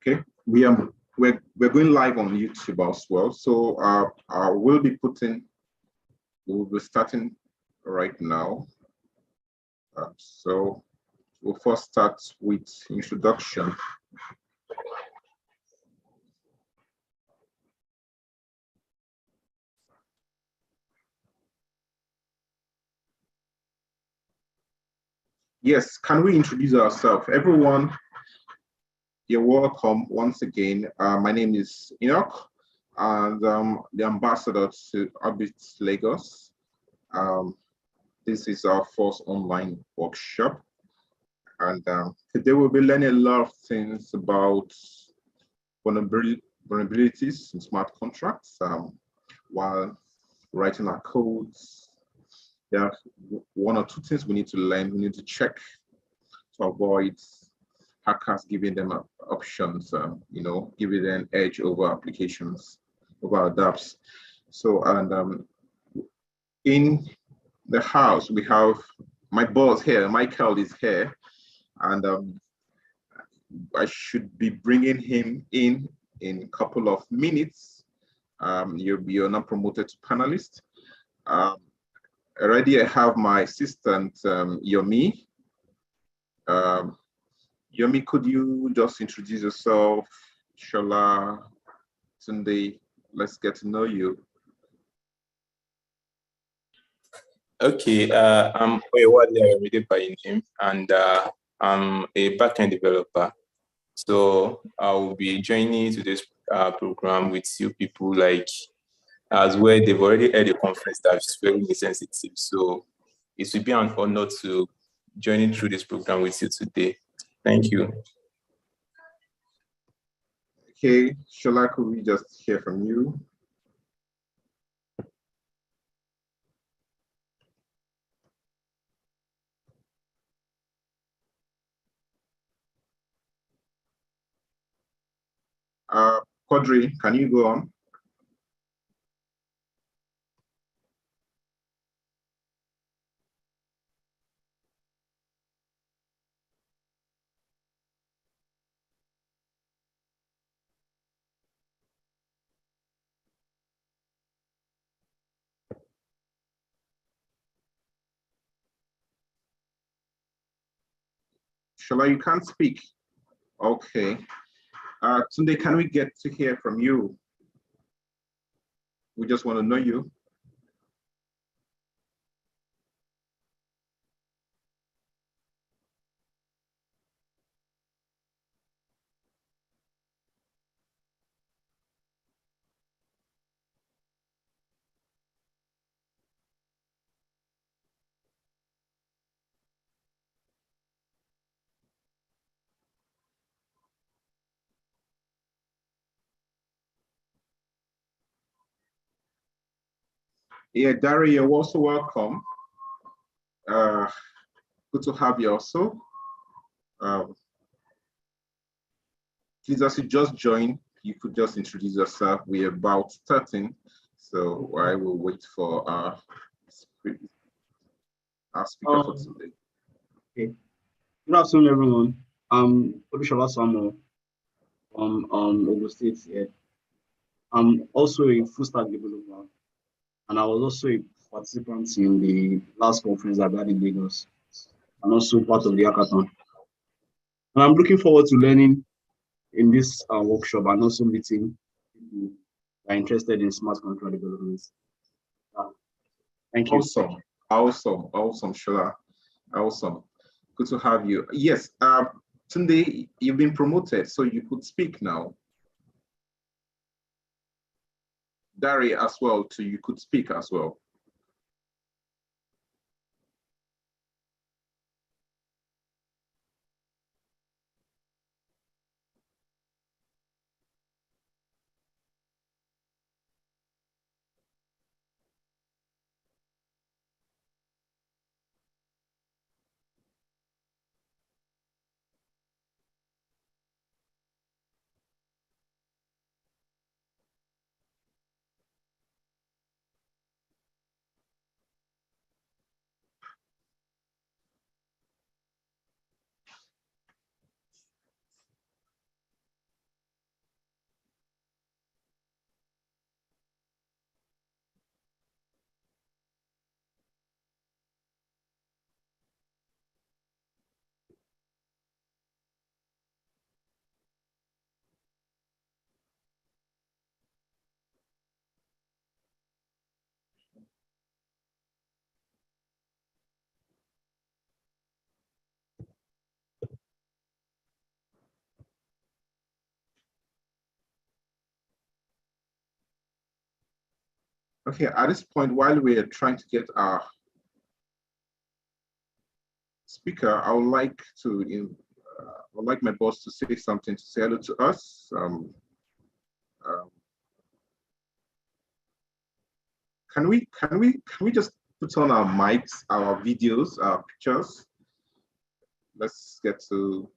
Okay, we're going live on YouTube as well. So we'll be starting right now. So we'll first start with introduction. Yes, can we introduce ourselves? Everyone, you're welcome once again. My name is Enoch, and the ambassador to Orbit Lagos. This is our first online workshop, and today we'll be learning a lot of things about vulnerabilities in smart contracts while writing our codes. There are one or two things we need to learn. We need to check to avoid hackers giving them options, giving them edge over applications, over apps. So, and in the house, we have my boss here, Michael is here, and I should be bringing him in a couple of minutes. You're not promoted to panelist. Already I have my assistant, Yomi. Yomi, could you just introduce yourself? Shola, Sunday, let's get to know you. Okay, I'm Oyewale already by name, and I'm a backend developer. So I will be joining today's program with you people like as well. They've already had a conference that's very sensitive. So it will be an honor to join through this program with you today. Thank you. Okay, Shola, could we just hear from you? Quadri, can you go on? Shola, you can't speak. Okay. Tunde, can we get to hear from you? We just want to know you. Yeah, Dari, you're also welcome. Good to have you also. Please, as you just joined, you could just introduce yourself. We're about starting, so I will wait for our speaker for today. Okay. Good afternoon, everyone. I'm Obishola Samuel from Ogun State here. I'm also a full stack developer, and I was also a participant in the last conference I had in Lagos, and also part of the hackathon. And I'm looking forward to learning in this workshop and also meeting people that are interested in smart contract development. Thank you. Awesome, Shola. Awesome. Good to have you. Yes, Tunde, you've been promoted, so you could speak now. Dari as well, too, you could speak as well. Okay, at this point, while we're trying to get our speaker, I would like my boss to say something, to say hello to us. Can we just put on our mics, our videos, our pictures? Let's get to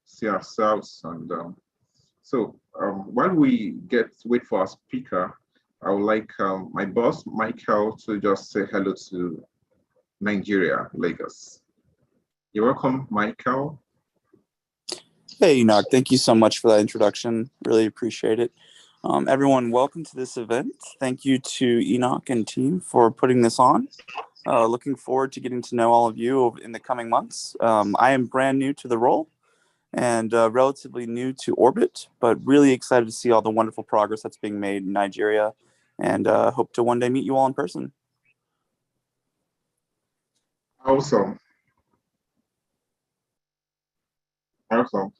see ourselves. And while we wait for our speaker, I would like my boss, Michael, to just say hello to Nigeria, Lagos. You're welcome, Michael. Hey, Enoch, thank you so much for that introduction. Really appreciate it. Everyone, welcome to this event. Thank you to Enoch and team for putting this on. Looking forward to getting to know all of you in the coming months. I am brand new to the role and relatively new to Orbit, but really excited to see all the wonderful progress that's being made in Nigeria, and hope to one day meet you all in person. Awesome. Awesome.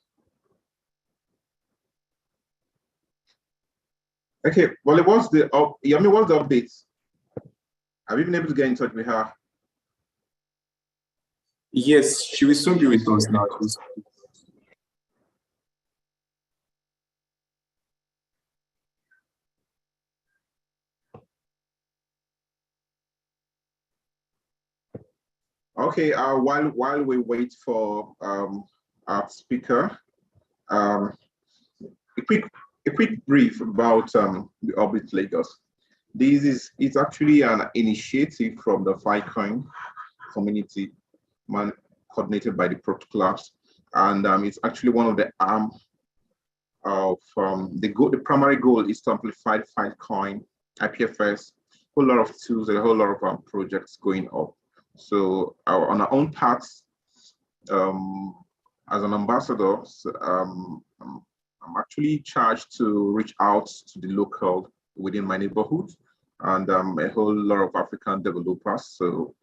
Okay, well, what's the updates? Have you been able to get in touch with her? Yes, she will soon be with us now. Okay, while we wait for our speaker, a quick brief about the Orbit Lagos. It's actually an initiative from the Filecoin community, coordinated by the protocols, and it's actually one of the arm of the primary goal is to amplify Filecoin, IPFS, a whole lot of tools, a whole lot of projects going up. So on our own parts, as an ambassador, I'm actually charged to reach out to the local within my neighborhood and a whole lot of African developers. So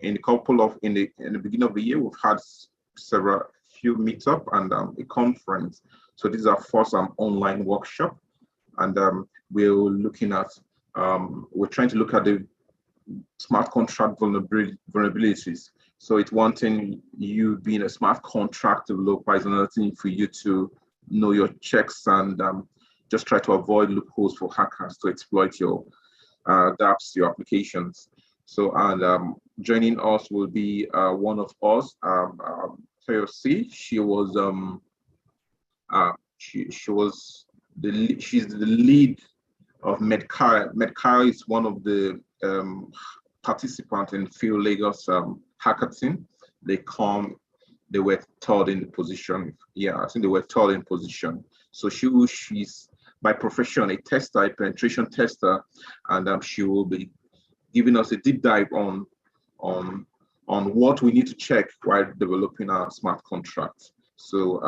in the beginning of the year, we've had few meetup and a conference. So this is our first online workshop, and we're trying to look at the smart contract vulnerabilities. So it's one thing, you being a smart contract developer is another thing for you to know your checks and just try to avoid loopholes for hackers to exploit your dApps, your applications. So, and joining us will be one of us, Toyosi. She was she's the lead of Medcar. Medcar is one of the participants in Field Lagos hackathon. They were third in the position. Yeah, I think they were third in position. So she's by profession a tester, a penetration tester, and she will be giving us a deep dive on what we need to check while developing our smart contracts. So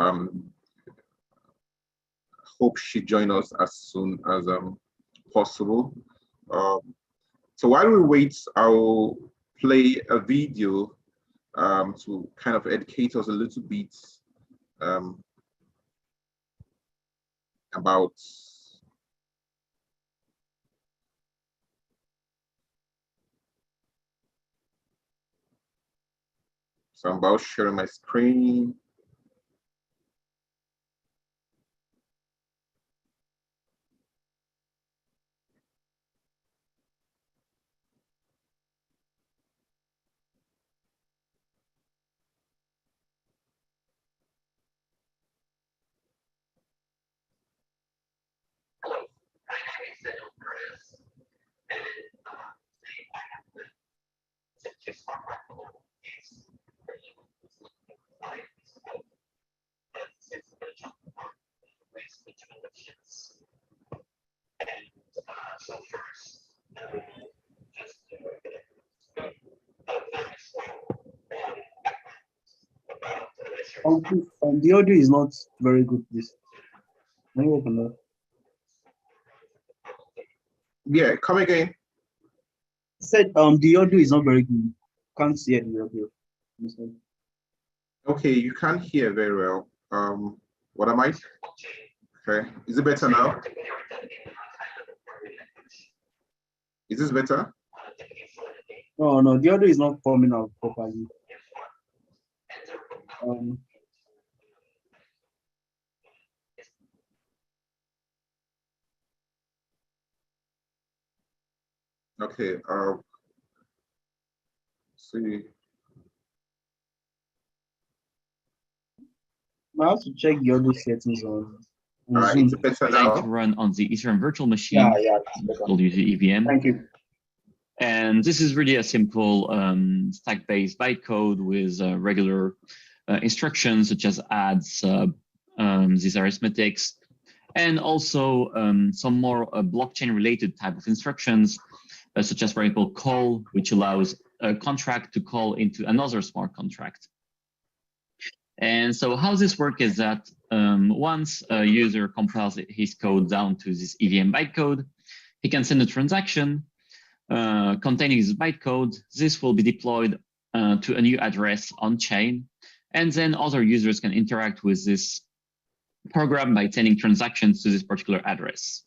hope she join us as soon as possible. So while we wait, I'll play a video to kind of educate us a little bit about I'm about sharing my screen. The audio is not very good, please. Can you open that? Yeah, come again. I said the audio is not very good. Can't hear the audio. Okay, you can't hear very well. What am I? Okay, is it better now? Is this better? No, the audio is not coming out properly. Okay. See. I have to check the audio settings on Is Zoom. it better Designed now? to run on the Ethereum virtual machine. Yeah, it's better. Called usually EVM. Thank you. And this is really a simple stack-based bytecode with regular instructions such as add, sub, these arithmetics, and also some more blockchain-related type of instructions, such as, for example, call, which allows a contract to call into another smart contract. And so how this works is that once a user compiles his code down to this EVM bytecode, he can send a transaction containing this bytecode. This will be deployed to a new address on chain. And then other users can interact with this program by sending transactions to this particular address.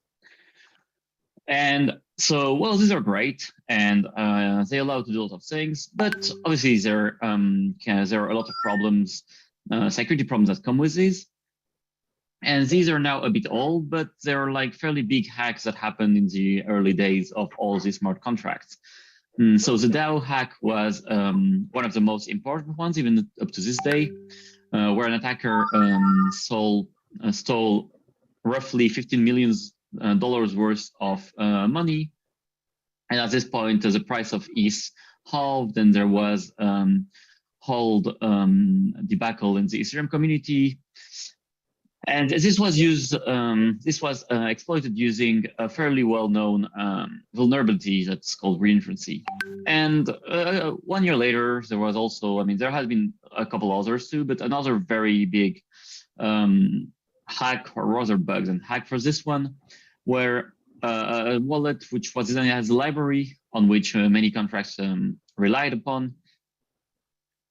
And so, well, these are great, and they allow to do a lot of things, but obviously there are a lot of problems, security problems that come with these. And these are now a bit old, but they're like fairly big hacks that happened in the early days of all these smart contracts. So the DAO hack was one of the most important ones, even up to this day, where an attacker stole roughly $15 million worth of money. And at this point, the price of ETH halved, and there was whole debacle in the Ethereum community. And this was exploited using a fairly well-known vulnerability that's called reinferency. And 1 year later, there was also, I mean, there has been a couple others too, but another very big hack, or rather bugs and hack for this one, where a wallet which was designed as a library on which many contracts relied upon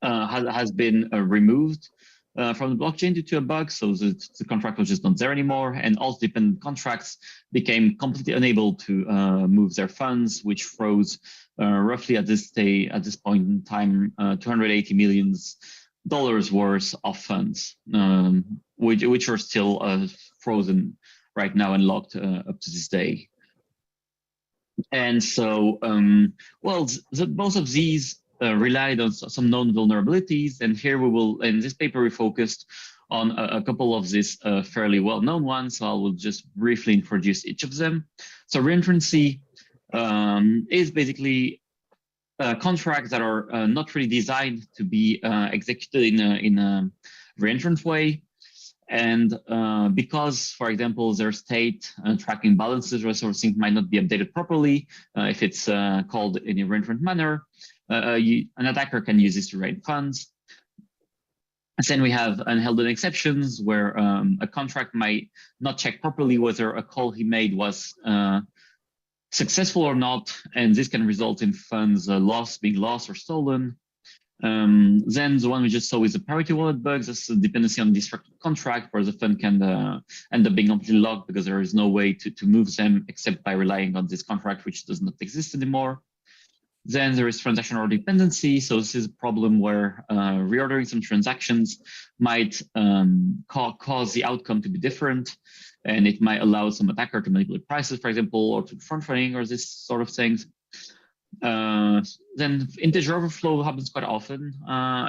has been removed from the blockchain due to a bug, so the contract was just not there anymore, and all dependent contracts became completely unable to move their funds, which froze roughly at this point in time $280 million worth of funds, which are still frozen right now and locked up to this day. And so, both of these relied on some known vulnerabilities, and here we will, in this paper, we focused on a couple of these fairly well-known ones, so I will just briefly introduce each of them. So reinferency is basically contracts that are not really designed to be executed in a reinferent way. And because, for example, their state tracking balances or something might not be updated properly, if it's called in a reinferent manner, an attacker can use this to raid funds. And then we have unheld exceptions where a contract might not check properly whether a call he made was successful or not, and this can result in funds being lost or stolen. Then the one we just saw is the parity wallet bugs. That's a dependency on destructive contract where the fund can end up being completely locked because there is no way to move them except by relying on this contract, which does not exist anymore. Then there is transaction order dependency. So this is a problem where reordering some transactions might cause the outcome to be different. And it might allow some attacker to manipulate prices, for example, or to front running or this sort of things. Then integer overflow happens quite often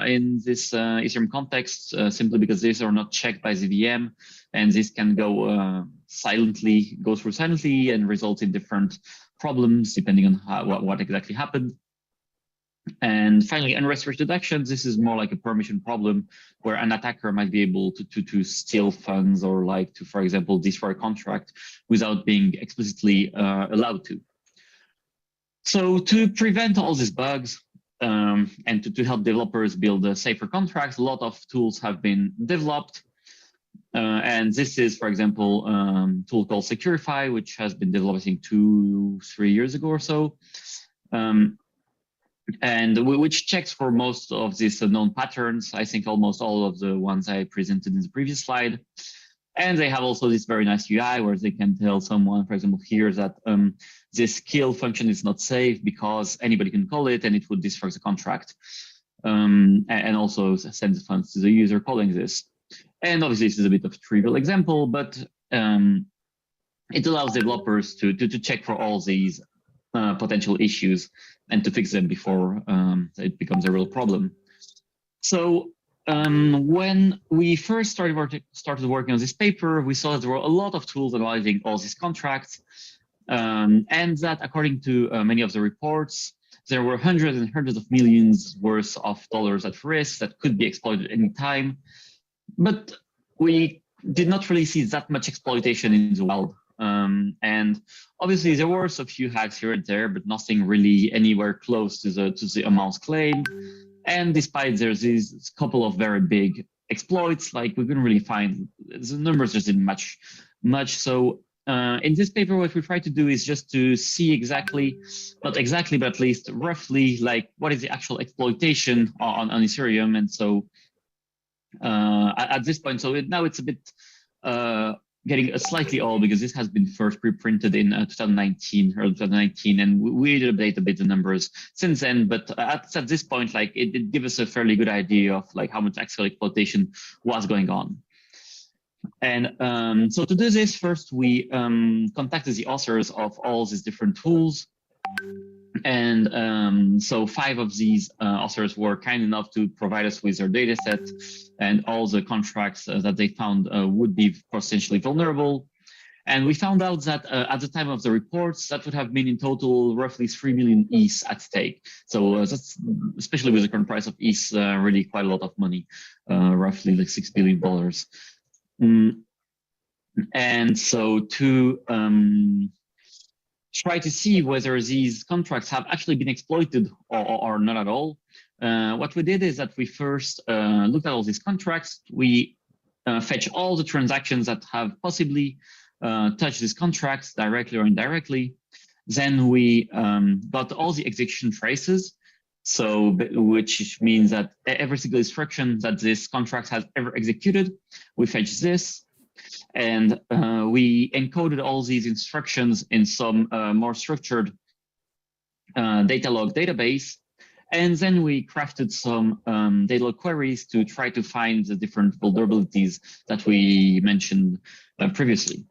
in this Ethereum context, simply because these are not checked by the VM, and this can go through silently and result in different problems depending on what exactly happened. And finally, unrestricted actions. This is more like a permission problem where an attacker might be able to steal funds or like to, for example, destroy a contract without being explicitly allowed to. So to prevent all these bugs and to help developers build safer contracts, a lot of tools have been developed. And this is, for example, a tool called Securify, which has been developed, I think, 2-3 years ago or so, and which checks for most of these known patterns. I think almost all of the ones I presented in the previous slide. And they have also this very nice UI where they can tell someone, for example, here that this kill function is not safe because anybody can call it and it would destroy the contract. And also send the funds to the user calling this. And obviously this is a bit of a trivial example, but it allows developers to check for all these potential issues and to fix them before it becomes a real problem. So when we first started working on this paper, we saw that there were a lot of tools analyzing all these contracts, and that according to many of the reports, there were hundreds and hundreds of millions worth of dollars at risk that could be exploited any time. But we did not really see that much exploitation in the wild. And obviously there were a few hacks here and there, but nothing really anywhere close to the amounts claimed. And despite there's these couple of very big exploits, like we couldn't really find, the numbers just didn't match much. So in this paper, what we try to do is just to see exactly, not exactly, but at least roughly, like what is the actual exploitation on Ethereum. And so at this point, so now it's a bit getting slightly old because this has been first preprinted in 2019, early 2019, and we did update a bit the numbers since then. But at this point, like it did give us a fairly good idea of like how much actual exploitation was going on. And so to do this, first we contacted the authors of all these different tools. And so 5 of these authors were kind enough to provide us with their data set and all the contracts that they found would be potentially vulnerable. And we found out that at the time of the reports, that would have been in total roughly 3 million ETH at stake. So that's, especially with the current price of ETH, really quite a lot of money, roughly like $6 billion. And so to try to see whether these contracts have actually been exploited or not at all, what we did is that we first looked at all these contracts. We fetch all the transactions that have possibly touched these contracts directly or indirectly. Then we got all the execution traces. So, which means that every single instruction that this contract has ever executed, we fetch this. And we encoded all these instructions in some more structured data log database. And then we crafted some data log queries to try to find the different vulnerabilities that we mentioned previously.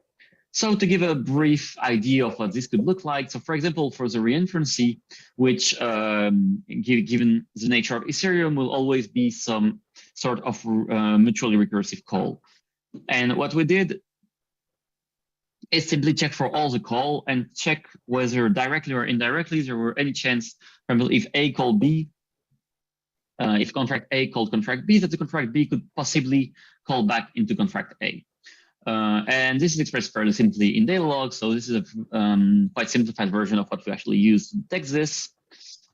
So to give a brief idea of what this could look like, so for example, for the reinferency, which given the nature of Ethereum will always be some sort of mutually recursive call. And what we did is simply check for all the call and check whether directly or indirectly there were any chance, for example, if A called B, if contract A called contract B, that the contract B could possibly call back into contract A. And this is expressed fairly simply in data log. So this is a quite simplified version of what we actually use to detect this.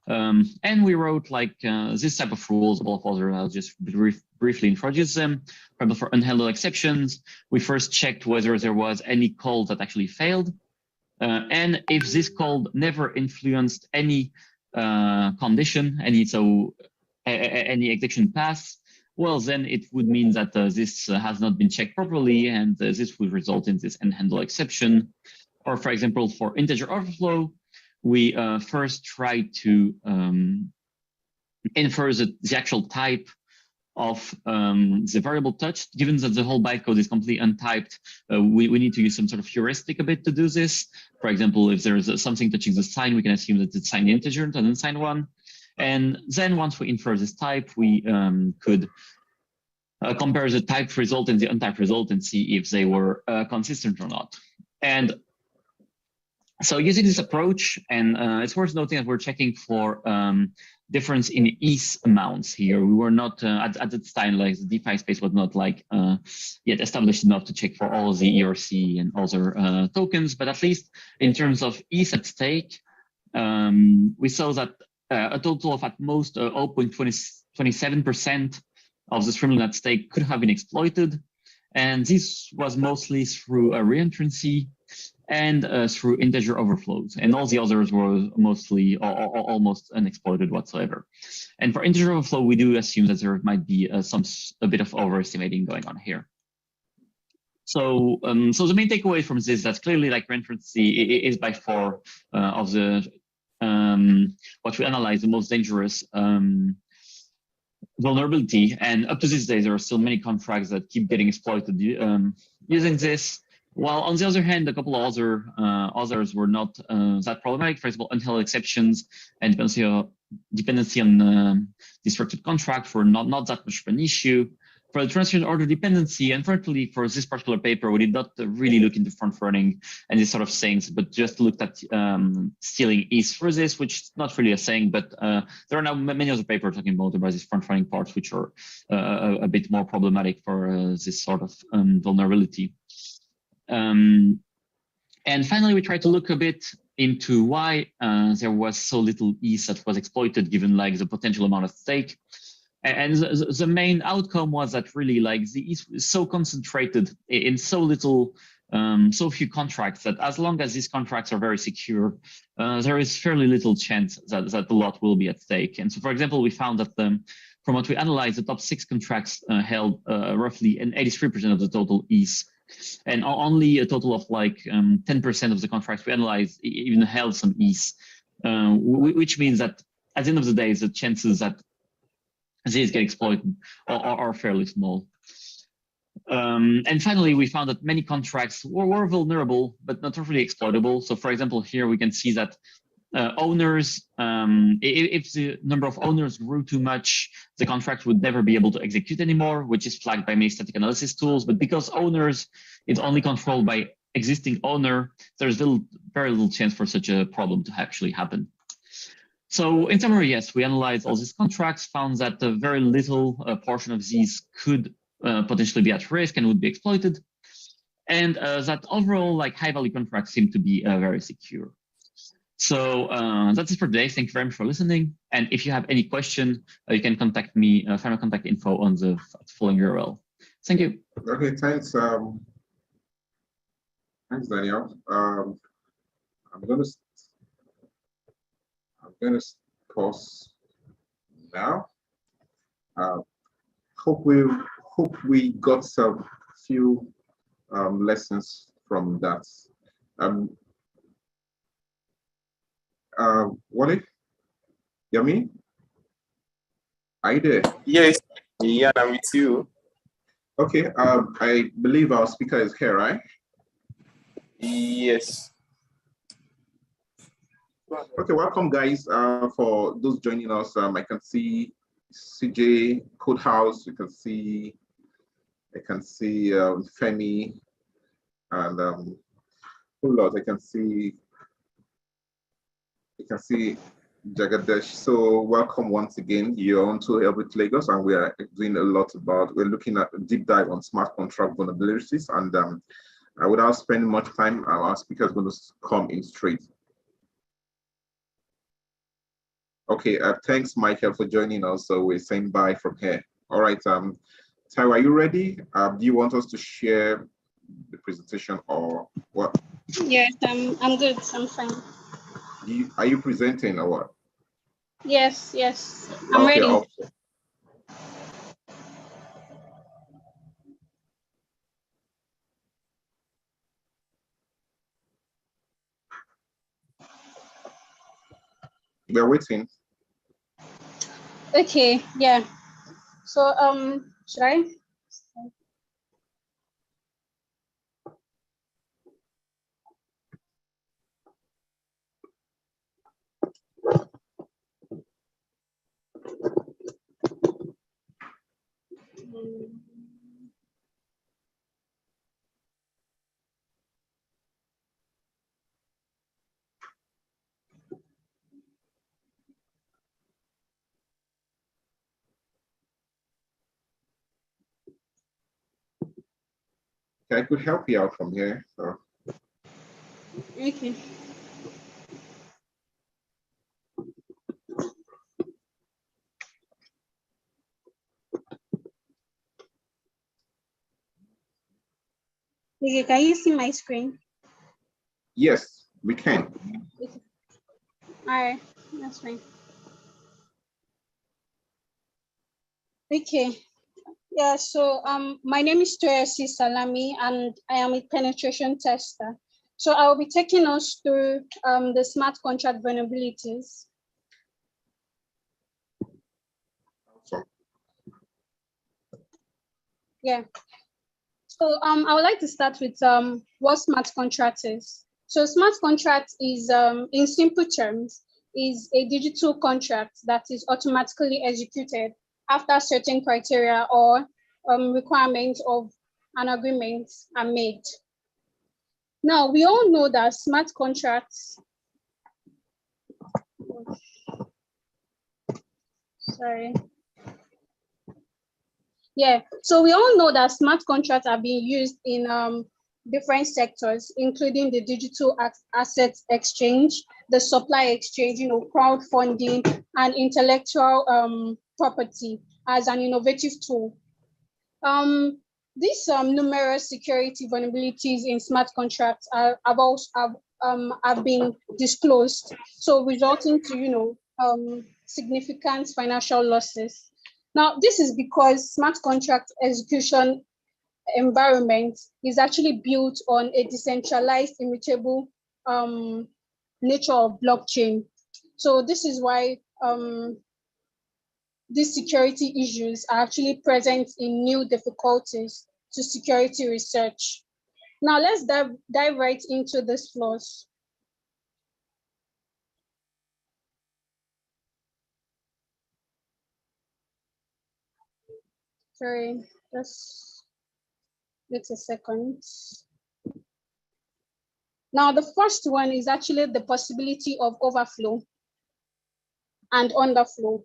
And we wrote like this type of rules, all of others. I'll just briefly introduce them. For example, for unhandled exceptions, we first checked whether there was any call that actually failed. And if this call never influenced any condition, any execution path, well, then it would mean that this has not been checked properly, and this would result in this unhandled exception. Or for example, for integer overflow, we first try to infer the actual type of the variable touched. Given that the whole bytecode is completely untyped, we need to use some sort of heuristic a bit to do this. For example, if there's something touching the sign, we can assume that it's signed integer and then sign one. And then once we infer this type, we could compare the typed result and the untyped result and see if they were consistent or not. And so using this approach, and it's worth noting that we're checking for difference in ETH amounts here. We were not, at that time, like the DeFi space was not like yet established enough to check for all the ERC and other tokens, but at least in terms of ETH at stake, we saw that a total of at most 0.27% of the stream at stake could have been exploited. And this was mostly through a reentrancy and through integer overflows. And all the others were mostly almost unexploited whatsoever. And for integer overflow, we do assume that there might be a bit of overestimating going on here. So, so the main takeaway from this is that clearly, like reinforcency is by far of the what we analyze the most dangerous vulnerability. And up to this day, there are still many contracts that keep getting exploited using this. While on the other hand, a couple of others were not that problematic. For example, unheld exceptions and dependency on destructed contract were not that much of an issue. For the transaction order dependency, unfortunately, for this particular paper, we did not really look into front running and these sort of things, but just looked at stealing ETH for this, which is not really a saying, but there are now many other papers talking about these front running parts, which are a bit more problematic for this sort of vulnerability. And finally, we tried to look a bit into why there was so little ETH that was exploited, given like the potential amount at stake. And the main outcome was that really like the ETH is so concentrated in so little, so few contracts that as long as these contracts are very secure, there is fairly little chance that a lot will be at stake. And so, for example, we found that from what we analyzed, the top 6 contracts held roughly 83% of the total ETH. And only a total of like 10% of the contracts we analyzed even held some ETH, which means that at the end of the day, the chances that these get exploited are fairly small. And finally, we found that many contracts were vulnerable, but not really exploitable. So for example, here we can see that owners, if the number of owners grew too much, the contract would never be able to execute anymore, which is flagged by many static analysis tools. But because owners is only controlled by existing owner, there's very little chance for such a problem to actually happen. So in summary, yes, we analyzed all these contracts, found that a very little portion of these could potentially be at risk and would be exploited, and that overall, like high-value contracts seem to be very secure. So that's it for today. Thank you very much for listening. And if you have any question, you can contact me, find my contact info on the following URL. Thank you. Okay, thanks. Thanks, Daniel. I'm gonna pause now. Hope we got some few lessons from that. Wally, Yami, are you there? Yes, yeah, I'm with you. Okay, I believe our speaker is here, right? Yes. Okay, welcome guys. For those joining us, I can see CJ Codehouse. I can see Femi, and whole lot. I can see Jagadesh. So welcome once again. You're on to Help Lagos, and we are doing a lot about. We're looking at a deep dive on smart contract vulnerabilities, and without spending much time, our speaker is going to come in straight. Okay, thanks, Michael, for joining us. So we're saying bye from here. All right, Tyra, are you ready? Do you want us to share the presentation or what? Yes, I'm good. I'm fine. Are you presenting or what? Yes, I'm ready. Okay. We're waiting. Okay, yeah. So should I? I could help you out from here. So. Okay. Okay, can you see my screen? Yes, we can. Okay. All right, that's fine. Okay. Yeah, so my name is Toyosi Salami, and I am a penetration tester. So I will be taking us through the smart contract vulnerabilities. So, Yeah. So I would like to start with what smart contract is. So smart contract is, in simple terms, is a digital contract that is automatically executed after certain criteria or requirements of an agreement are made. Now, we all know that smart contracts, sorry. Yeah, so we all know that smart contracts are being used in different sectors, including the digital assets exchange, the supply exchange, crowdfunding, and intellectual property as an innovative tool. These numerous security vulnerabilities in smart contracts have been disclosed, so resulting to significant financial losses. Now, this is because smart contract execution environment is actually built on a decentralized, immutable nature of blockchain. So this is why these security issues are actually present in new difficulties to security research. Now let's dive right into these flaws. Sorry, just wait a second. Now the first one is actually the possibility of overflow and underflow.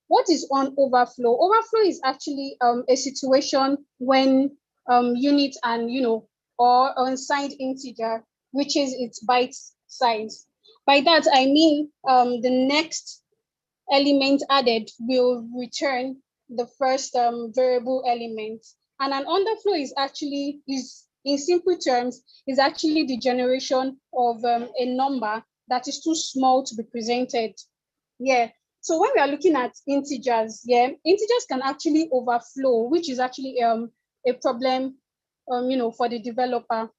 What is on overflow? Overflow is actually a situation when unit and or unsigned integer reaches its byte size. By that I mean the next element added will return the first variable element. And an underflow is in simple terms is actually the generation of a number that is too small to be presented. Yeah. So when we are looking at integers, yeah, integers can actually overflow, which is actually a problem, for the developer.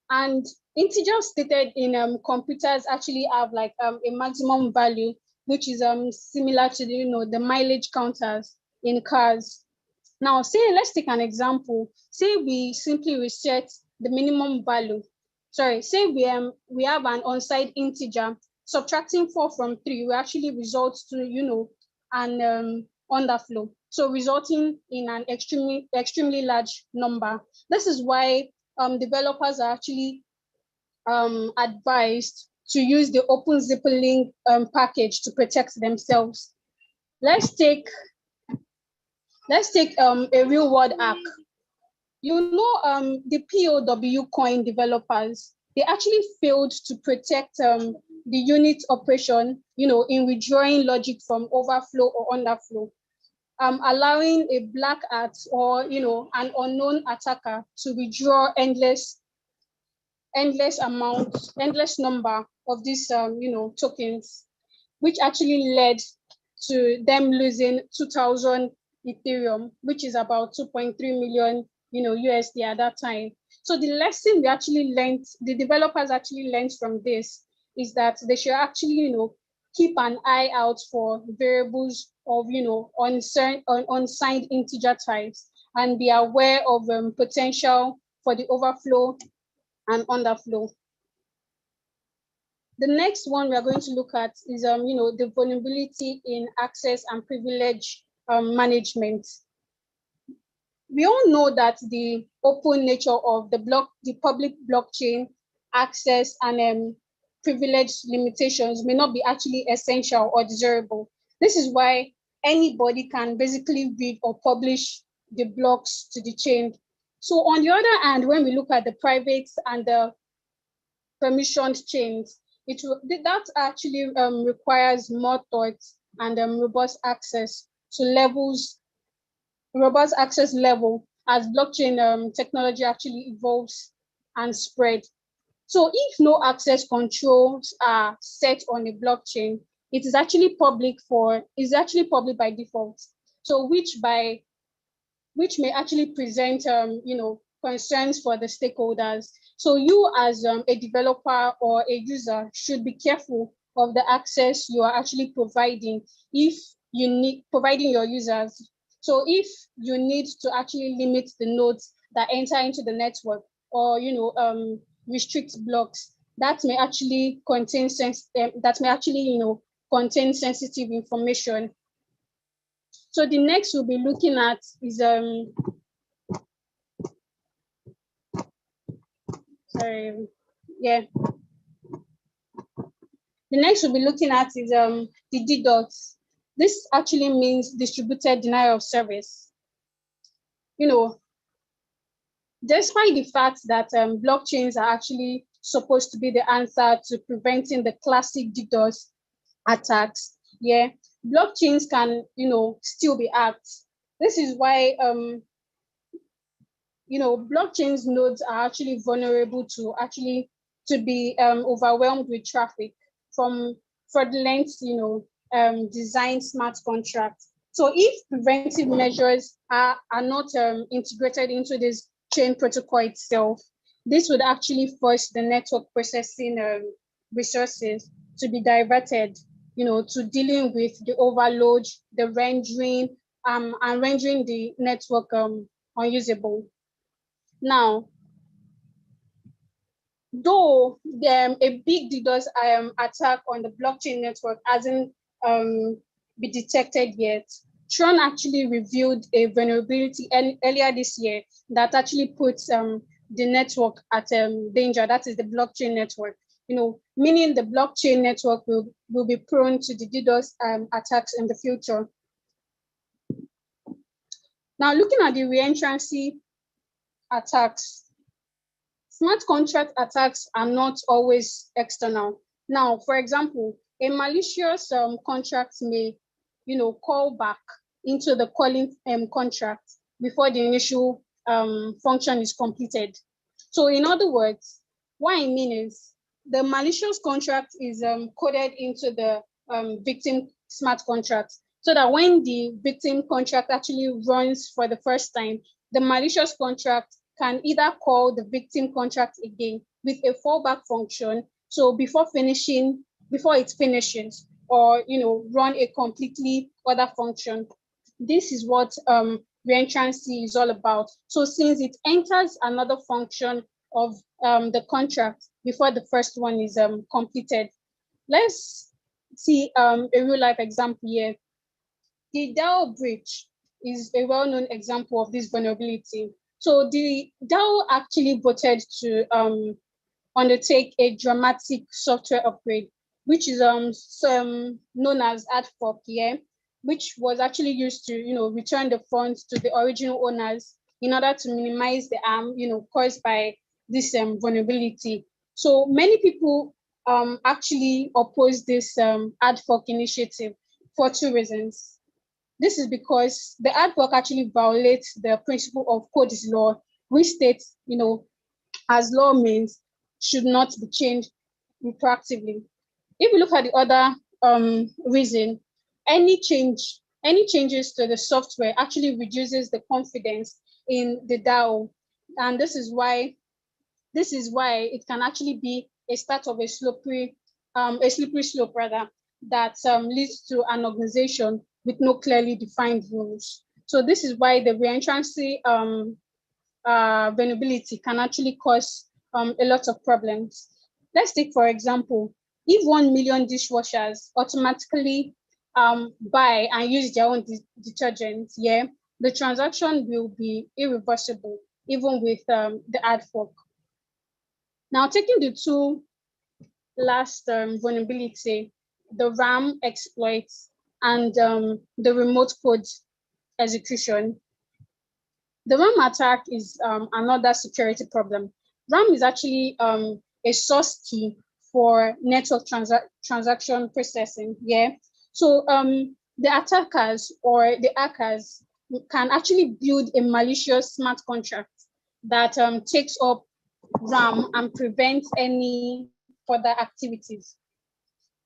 And integers stated in computers actually have like a maximum value, which is similar to the mileage counters in cars. Now, let's take an example. Say we simply reset the minimum value. Sorry, say we have an unsigned integer. Subtracting 4 from 3 will actually result to an underflow. So resulting in an extremely large number. This is why developers are actually advised to use the OpenZipLink package to protect themselves. Let's take a real world hack. The POW coin developers, they actually failed to protect the unit operation, in withdrawing logic from overflow or underflow, allowing a black hat or an unknown attacker to withdraw endless number of these tokens, which actually led to them losing 2,000 Ethereum, which is about 2.3 million USD at that time. So the lesson the developers actually learned from this is that they should actually keep an eye out for variables of unsigned integer types and be aware of potential for the overflow and underflow. The next one we are going to look at is the vulnerability in access and privilege management. We all know that the open nature of the public blockchain access and privilege limitations may not be actually essential or desirable. This is why anybody can basically read or publish the blocks to the chain. So on the other hand, when we look at the private and the permissioned chains, that actually requires more thought and robust access level as blockchain technology actually evolves and spread. So if no access controls are set on a blockchain, it is actually public by default. So which by which may actually present, concerns for the stakeholders. So you as a developer or a user should be careful of the access you are actually providing if you need providing your users. So if you need to actually limit the nodes that enter into the network, or restrict blocks that may actually contain contain sensitive information. So the next we'll be looking at is The next we'll be looking at is the DDoS. This actually means distributed denial of service. Despite the fact that blockchains are actually supposed to be the answer to preventing the classic DDoS attacks, blockchains can, still be hacked. This is why, blockchains nodes are actually vulnerable to be overwhelmed with traffic from fraudulent, design smart contracts. So if preventive measures are not integrated into this chain protocol itself, this would actually force the network processing resources to be diverted, to dealing with the overload, the rendering, and rendering the network unusable. Now, though a big DDoS attack on the blockchain network hasn't been detected yet, Tron actually revealed a vulnerability earlier this year that actually puts the network at danger. That is the blockchain network. Meaning the blockchain network will be prone to the DDoS attacks in the future. Now, looking at the reentrancy attacks, smart contract attacks are not always external. Now, for example, a malicious contract may, call back into the calling contract before the initial function is completed. So in other words, what I mean is the malicious contract is coded into the victim smart contract, so that when the victim contract actually runs for the first time, the malicious contract can either call the victim contract again with a fallback function. So before it finishes, or run a completely other function. This is what reentrancy is all about. So since it enters another function of the contract before the first one is completed, let's see a real life example here. The DAO breach is a well-known example of this vulnerability. So the DAO actually voted to undertake a dramatic software upgrade, which is known as ad fork, which was actually used to return the funds to the original owners in order to minimize the harm caused by this vulnerability. So many people actually oppose this ad fork initiative for two reasons. This is because the ad fork actually violates the principle of code is law, which states, as law means, should not be changed retroactively. If we look at the other reason, any changes to the software actually reduces the confidence in the DAO, and this is why it can actually be a start of a slippery slope rather, that leads to an organization with no clearly defined rules. So this is why the reentrancy vulnerability can actually cause a lot of problems. Let's take, for example, if 1 million dishwashers automatically buy and use their own detergent, the transaction will be irreversible, even with the ad fork. Now, taking the two last vulnerability, the RAM exploits and the remote code execution. The RAM attack is another security problem. RAM is actually a source key for network transaction processing. So the attackers or the hackers can actually build a malicious smart contract that takes up RAM and prevents any further activities.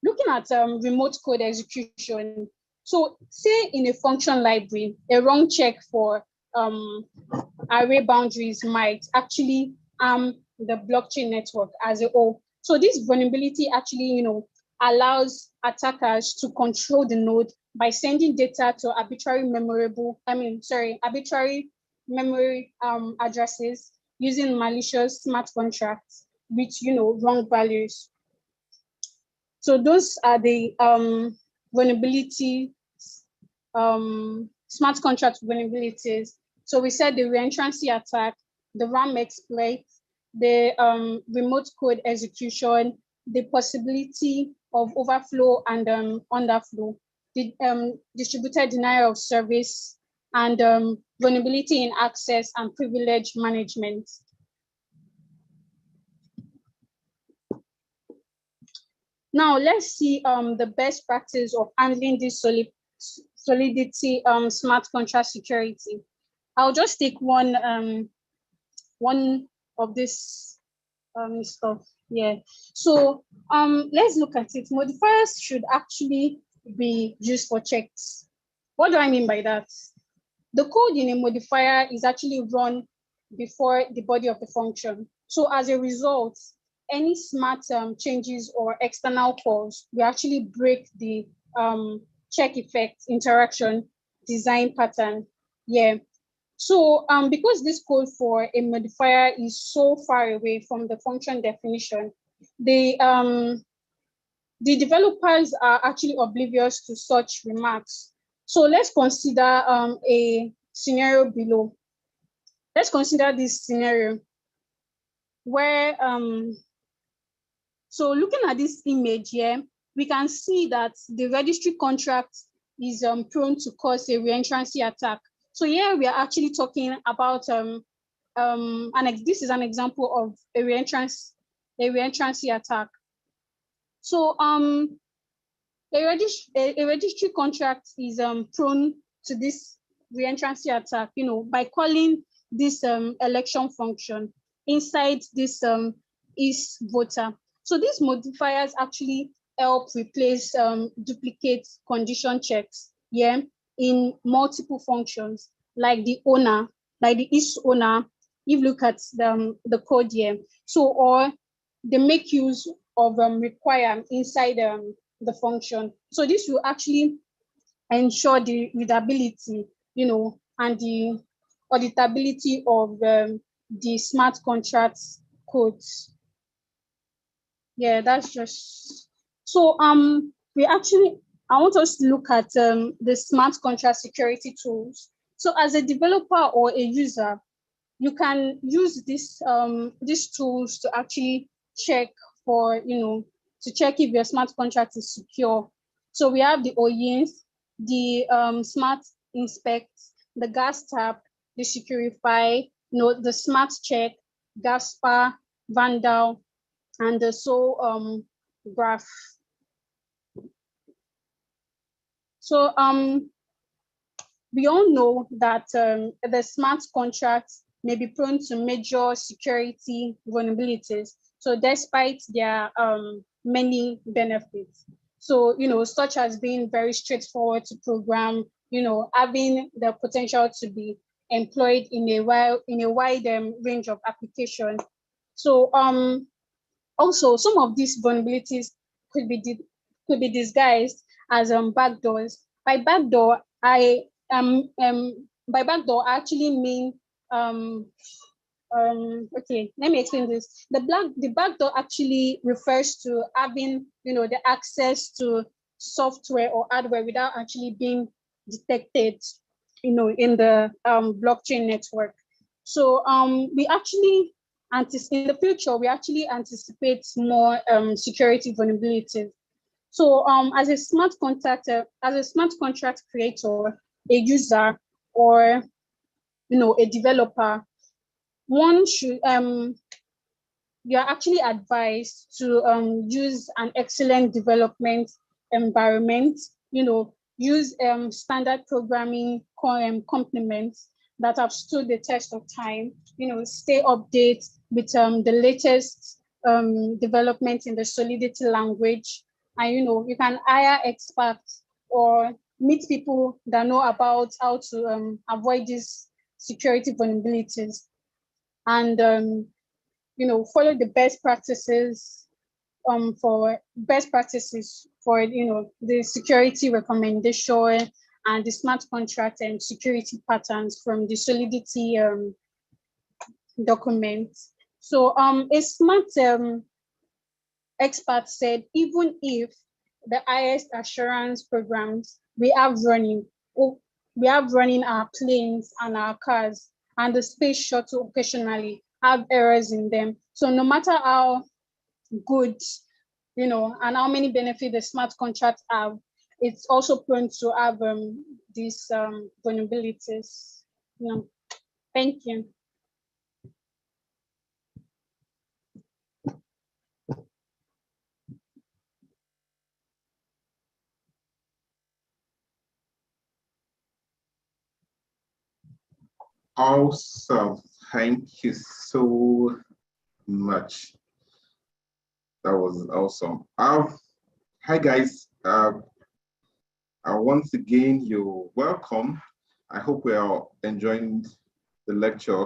Looking at remote code execution, so say in a function library, a wrong check for array boundaries might actually harm the blockchain network as a whole. So this vulnerability actually, allows attackers to control the node by sending data to arbitrary memory addresses using malicious smart contracts with wrong values. So those are the vulnerability smart contract vulnerabilities. So we said the reentrancy attack, the RAM exploit, the remote code execution, the possibility of overflow and underflow, the distributed denial of service, and vulnerability in access and privilege management. Now let's see the best practice of handling this Solidity smart contract security. I'll just take one of this stuff. Yeah. So let's look at it. Modifiers should actually be used for checks. What do I mean by that? The code in a modifier is actually run before the body of the function. So as a result, any smart changes or external calls will actually break the check effect interaction design pattern. Yeah. So because this code for a modifier is so far away from the function definition, the developers are actually oblivious to such remarks. So let's consider a scenario below. Let's consider this scenario where so looking at this image here, we can see that the registry contract is prone to cause a reentrancy attack. So here we are actually talking about this is an example of a reentrancy attack. So a registry contract is prone to this reentrancy attack, by calling this election function inside this is voter. So these modifiers actually help replace duplicate condition checks, in multiple functions, like the owner, like the is owner. If you look at the code here, so or they make use of require inside the function. So this will actually ensure the readability, and the auditability of the smart contracts codes. Yeah, that's just so I want us to look at the smart contract security tools. So as a developer or a user, you can use these tools to actually check for, to check if your smart contract is secure. So we have the OINs, the smart inspect, the gas tap, the securify, the smart check, Gasper, Vandal, and the so graph. So we all know that the smart contracts may be prone to major security vulnerabilities. So despite their many benefits, so such as being very straightforward to program, having the potential to be employed in a wide range of applications. So also some of these vulnerabilities could be disguised as backdoors. By backdoor, by backdoor I actually mean okay, let me explain this. The backdoor actually refers to having the access to software or hardware without actually being detected in the blockchain network. So we actually in the future we actually anticipate more security vulnerabilities. So as a smart contract creator, a user, or a developer, one should you're actually advised to use an excellent development environment, use standard programming complements that have stood the test of time, stay updated with the latest development in the Solidity language. And you can hire experts or meet people that know about how to avoid these security vulnerabilities, and follow the best practices for the security recommendation and the smart contract and security patterns from the Solidity document. So a smart expert said, even if the highest assurance programs we have running our planes and our cars, and the space shuttle occasionally have errors in them. So no matter how good, and how many benefits the smart contracts have, it's also prone to have these vulnerabilities. Thank you. Awesome. Thank you so much. That was awesome. Hi guys. Once again, you're welcome. I hope we are enjoying the lecture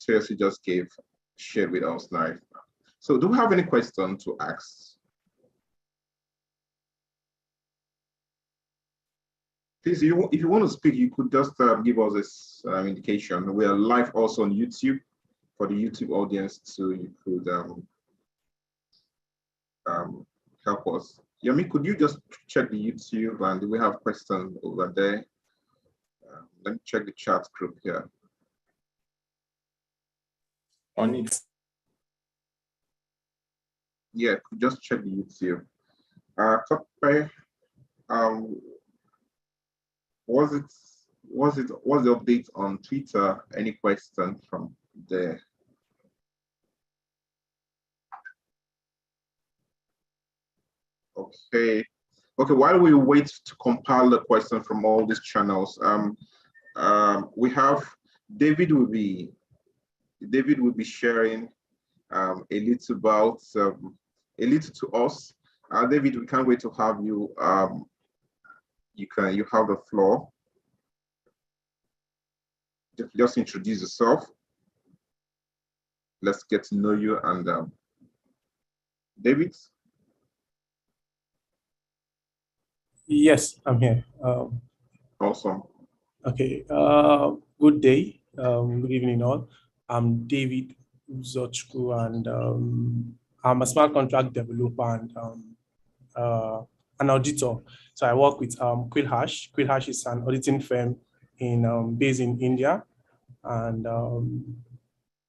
Tracy just shared with us now. So do we have any questions to ask? Please, if you want to speak, you could just give us this indication. We are live also on YouTube for the YouTube audience, so you could help us. Yemi, could you just check the YouTube, and do we have questions over there? Let me check the chat group here. On it. Yeah, just check the YouTube. What's the update on Twitter? Any questions from there? Okay. While we wait to compile the question from all these channels, we have David will be sharing a little to us. David, we can't wait to have you. You have the floor. Just introduce yourself. Let's get to know you, and David. Yes, I'm here. Awesome. Okay. Good day. Good evening, all. I'm David Uzochukwu, and I'm a smart contract developer and an auditor. So I work with Quillhash. Quillhash is an auditing firm based in India, and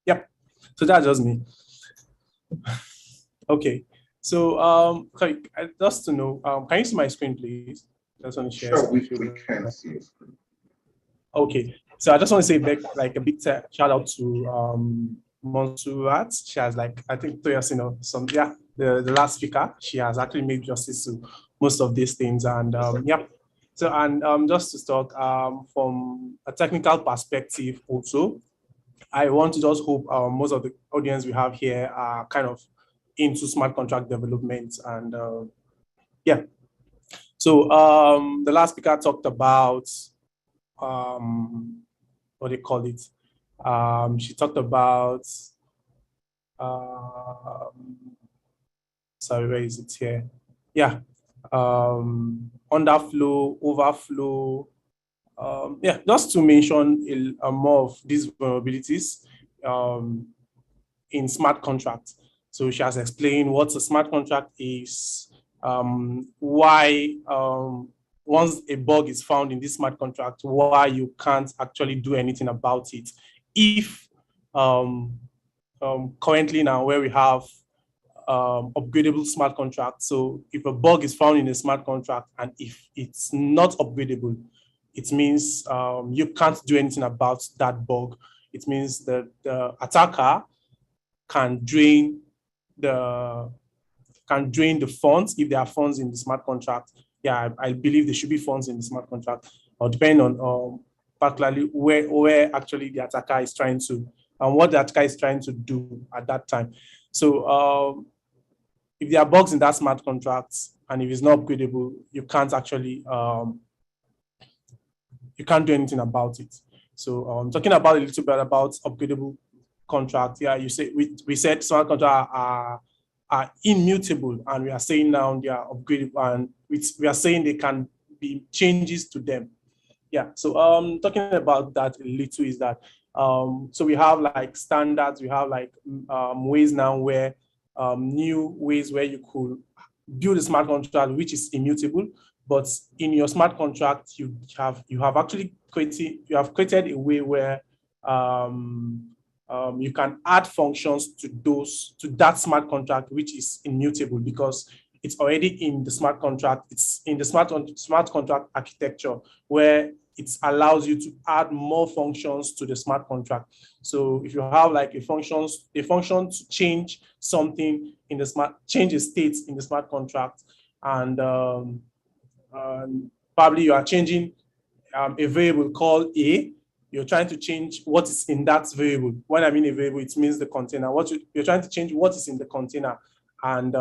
yeah. So that's just me. Okay. So just to know, can you see my screen, please? Just want to share. Sure, we can see your screen. Okay. So I just want to say a big shout out to Monsurat. She has I think the last speaker. She has actually made justice to most of these things, and yeah. So just to talk from a technical perspective also, I want to just hope most of the audience we have here are kind of into smart contract development, and yeah. So the last speaker talked about what do you call it? She talked about sorry, where is it here? Yeah, underflow, overflow. Yeah, just to mention more of these vulnerabilities in smart contracts. So she has explained what a smart contract is, why once a bug is found in this smart contract, why you can't actually do anything about it. If currently now where we have upgradable smart contract, so if a bug is found in a smart contract and if it's not upgradable, it means you can't do anything about that bug. It means that the attacker can drain the funds if there are funds in the smart contract. Yeah, I believe there should be funds in the smart contract, or depending on particularly where actually the attacker is trying to, and what the attacker is trying to do at that time. So if there are bugs in that smart contract and if it's not upgradable, you can't actually you can't do anything about it. So talking about a little bit about upgradable contract. Yeah, you say we said smart contracts are immutable, and we are saying now they are upgradable, and we are saying they can be changes to them. Yeah, so talking about that a little is that so we have like standards, we have like ways now where new ways where you could build a smart contract which is immutable, but in your smart contract you have actually created a way where you can add functions to that smart contract which is immutable because it's already in the smart contract. It's in the smart contract architecture where it allows you to add more functions to the smart contract. So if you have like a function to change something in the change a state in the smart contract, and probably you are changing a variable called A, you're trying to change what is in that variable. When I mean a variable, it means the container. You're trying to change what is in the container, and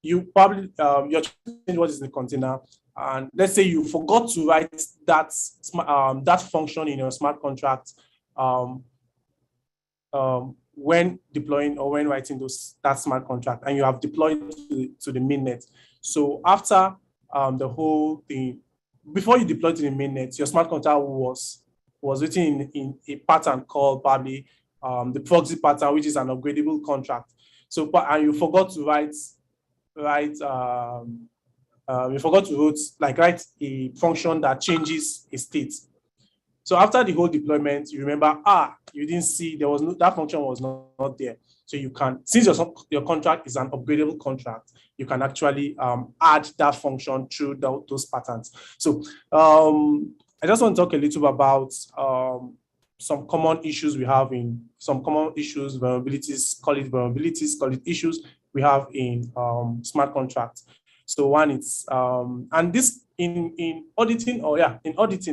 you probably you're trying to change what is in the container, and let's say you forgot to write that function in your smart contract when deploying or when writing that smart contract, and you have deployed to the mainnet. So after the whole thing, before you deploy to the mainnet, your smart contract was written in a pattern called probably the proxy pattern, which is an upgradable contract. So and you forgot to write write a function that changes a state. So after the whole deployment, you remember, you didn't see that function was not there. So you can, since your contract is an upgradable contract, you can actually add that function through those patterns. So I just want to talk a little bit about some common issues we have vulnerabilities, call it issues we have in smart contracts. So one is, and this in auditing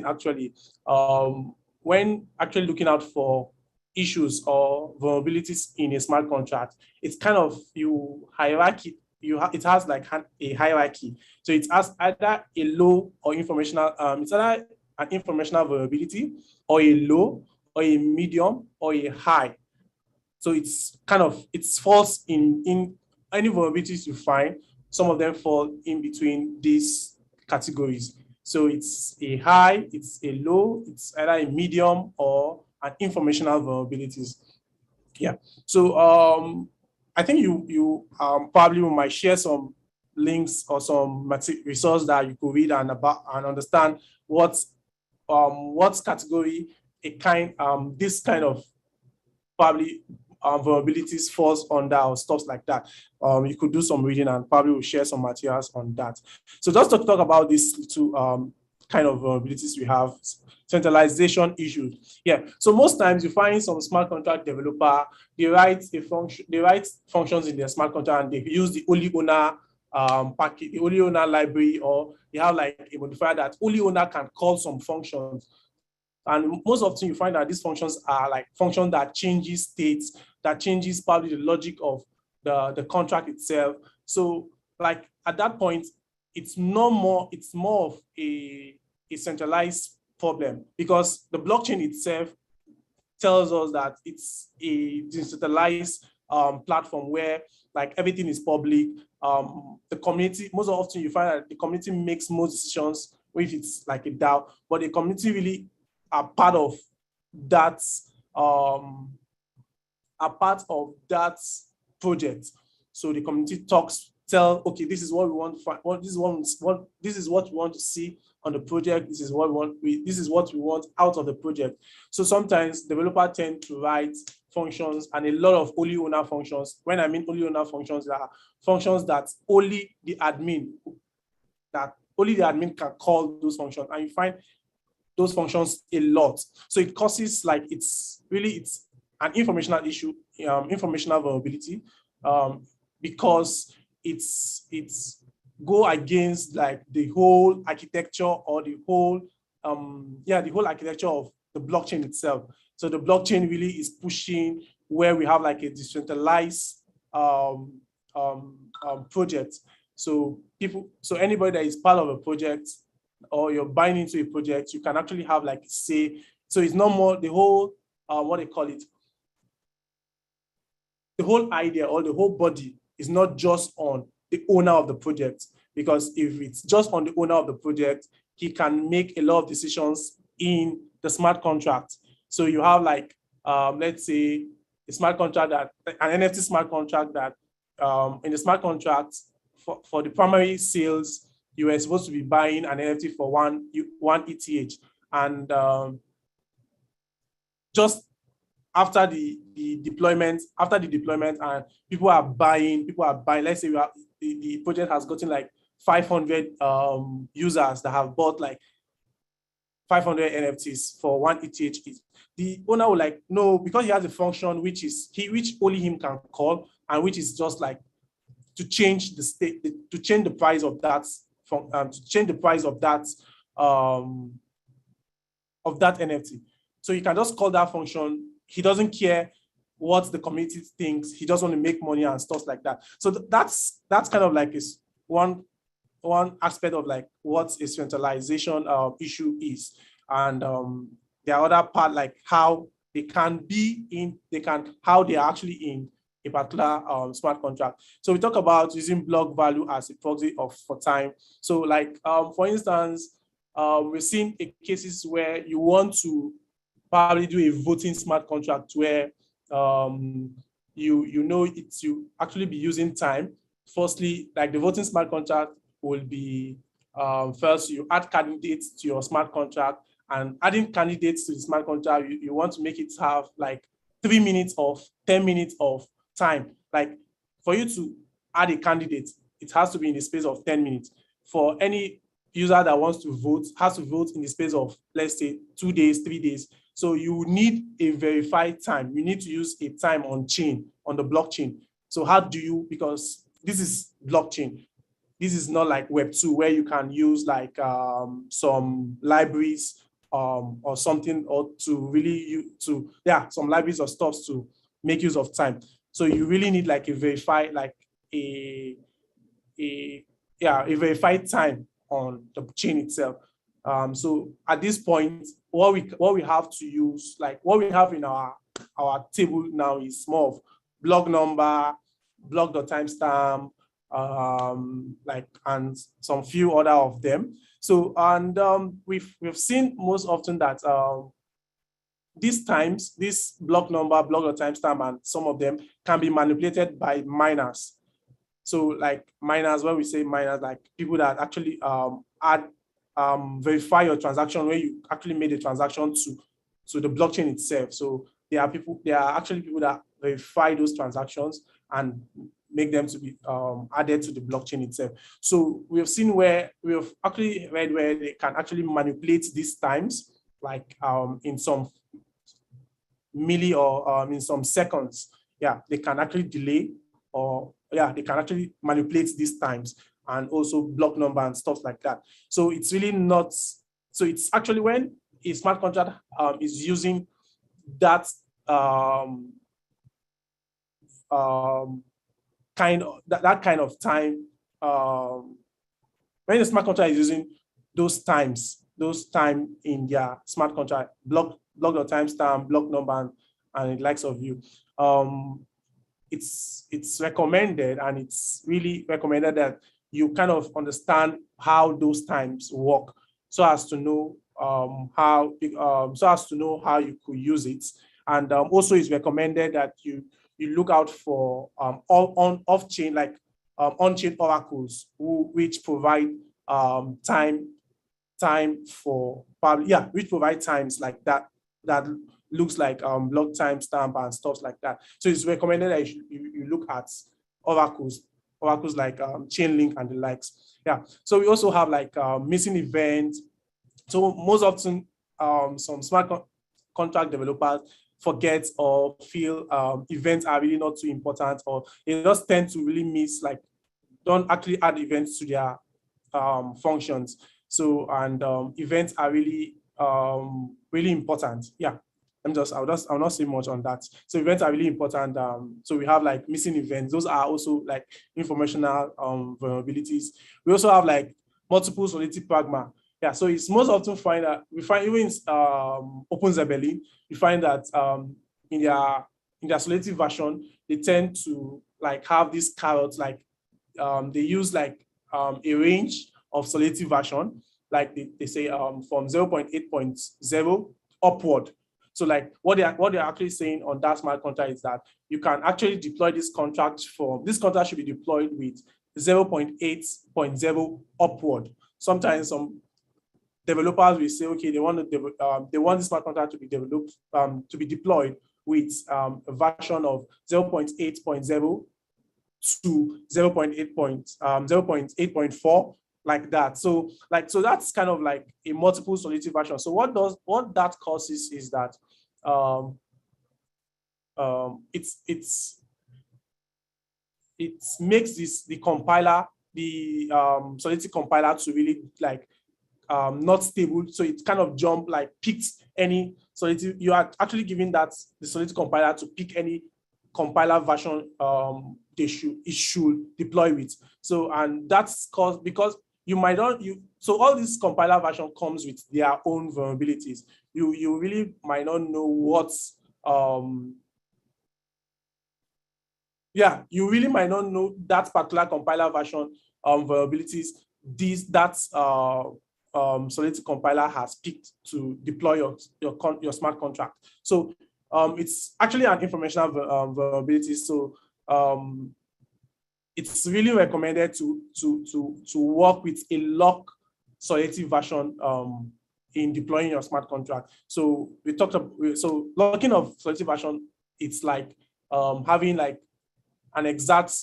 actually, when actually looking out for issues or vulnerabilities in a smart contract, it's kind of it has like a hierarchy. So it has either a low or informational, it's either an informational vulnerability or a low or a medium or a high. So it's kind of, it falls in any vulnerabilities you find, some of them fall in between these categories. So it's a high, it's a low, it's either a medium or an informational vulnerabilities. Yeah. So I think you probably might share some links or some resource that you could read and understand what category this kind of probably vulnerabilities falls under or stuff like that. You could do some reading and probably will share some materials on that. So just to talk about these two kind of vulnerabilities we have, centralization issues. Yeah, so most times you find some smart contract developer, they write functions in their smart contract and they use the only owner package, the only owner library, or they have like a modifier that only owner can call some functions. And most often you find that these functions are like functions that changes states, that changes probably the logic of the contract itself. So like at that point, it's more of a centralized problem, because the blockchain itself tells us that it's a decentralized platform where like everything is public. The community, most often you find that the community makes most decisions if it's like a DAO, but the community really are part of that project. So the community okay, this is what we want to find, this is what we want to see on the project, this is what we want out of the project. So sometimes developers tend to write functions and a lot of only owner functions. When I mean only owner functions, there are functions that only the admin can call those functions, and you find those functions a lot. So it causes like, it's an informational issue, informational vulnerability, because it's go against like the whole architecture or the whole architecture of the blockchain itself. So the blockchain really is pushing where we have like a decentralized project. So anybody that is part of a project or you're buying into a project, you can actually have like say, so it's not more the whole, what they call it, the whole idea or the whole body is not just on the owner of the project, because if it's just on the owner of the project, he can make a lot of decisions in the smart contract. So you have like, let's say a smart contract that, an NFT smart contract that in the smart contract for the primary sales, you were supposed to be buying an NFT for one ETH. And just after the deployment, and people are buying, let's say the project has gotten like 500 users that have bought like 500 NFTs for one ETH. The owner will like, no, because he has a function which only him can call, and which is just like to change the state, to change the price of that, of that NFT. So you can just call that function. He doesn't care what the community thinks. He just want to make money and stuff like that. So that's kind of like is one aspect of like what a centralization issue is. And the other part, like how they can how they are actually in a particular smart contract. So we talk about using block value as a proxy for time. So like, for instance, we've seen cases where you want to probably do a voting smart contract where you actually be using time. Firstly, like the voting smart contract will be, first you add candidates to your smart contract, and adding candidates to the smart contract, you want to make it have like 3 minutes of 10 minutes of time. Like for you to add a candidate, it has to be in the space of 10 minutes. For any user that wants to vote, has to vote in the space of, let's say, 2 days, 3 days. So you need a verified time. You need to use a time on chain, on the blockchain. So how do you, because this is blockchain. This is not like Web2 where you can use like some libraries or something, or to really some libraries or stuff to make use of time. So you really need like a verified, like a verified time on the chain itself. So at this point, what we have to use, like what we have in our table now is more of block number, block.timestamp, like, and some few other of them. So, and we've seen most often that these times, this block number, block.timestamp, and some of them can be manipulated by miners. So like miners, when we say miners, like people that actually verify your transaction, where you actually made a transaction to the blockchain itself. So there are actually people that verify those transactions and make them to be added to the blockchain itself. So we have seen where we have actually read where they can actually manipulate these times, like in some milli or in some seconds. Yeah, they can actually delay, or they can actually manipulate these times, and also block number and stuff like that. So it's really not, so it's actually when a smart contract is using that kind of time, when the smart contract is using those time in their smart contract, block the timestamp, block number, and the likes of you. It's recommended, and it's really recommended that you kind of understand how those times work, so as to know how you could use it. And also it's recommended that you look out for off-chain, like on-chain oracles which provide time for which provide times like that looks like block timestamp and stuff like that. So it's recommended that you look at oracles like Chainlink and the likes. Yeah. So we also have like missing events. So most often some smart contract developers forget or feel events are really not too important, or they just tend to really miss, like don't actually add events to their functions. So, and events are really really important. Yeah. I'll not say much on that. So events are really important. So we have like missing events. Those are also like informational vulnerabilities. We also have like multiple solidity pragma. Yeah, so it's most often find that we find even OpenZebelin, we find that in their Solidity version, they tend to like have these carrots, like they use like a range of Solidity version, like they say from 0.8.0 upward. So like what they're actually saying on that smart contract is that you can actually deploy this contract should be deployed with 0.8.0 upward. Sometimes some developers will say, okay, they want this smart contract to be developed, to be deployed with a version of 0.8.0 to 0.8.4, like that. So that's kind of like a multiple Solidity version. So what that causes is that it makes the compiler, the Solidity compiler, to really like not stable. So it kind of picks any Solidity. You are actually giving the Solidity compiler to pick any compiler version it should deploy with. So, and that's caused because so all this compiler version comes with their own vulnerabilities. You really might not know you really might not know that particular compiler version vulnerabilities Solidity compiler has picked to deploy your smart contract. So it's actually an informational vulnerability. So it's really recommended to work with a lock Solidity version in deploying your smart contract. So we talked about locking of Solidity version. It's like having like an exact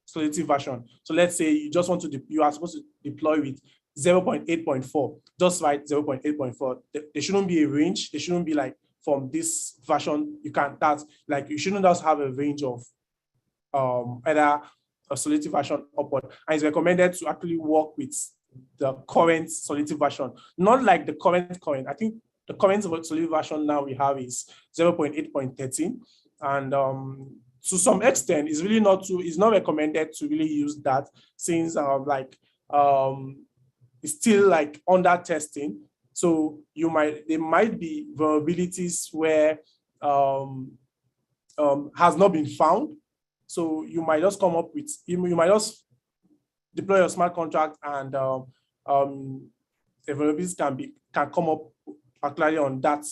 Solidity version. So let's say you just want to you are supposed to deploy with 0.8.4. Just write 0.8.4. There shouldn't be a range. There shouldn't be like from this version. You shouldn't just have a range of either a Solidity version upward. And it's recommended to actually work with the current Solidity version, not like the current. I think the current Solidity version now we have is 0.8.13, and to some extent, it's not recommended to really use that, since it's still like under testing. So there might be vulnerabilities where has not been found. So you might just come up with, you might just deploy your smart contract, and the vulnerabilities can come up particularly on that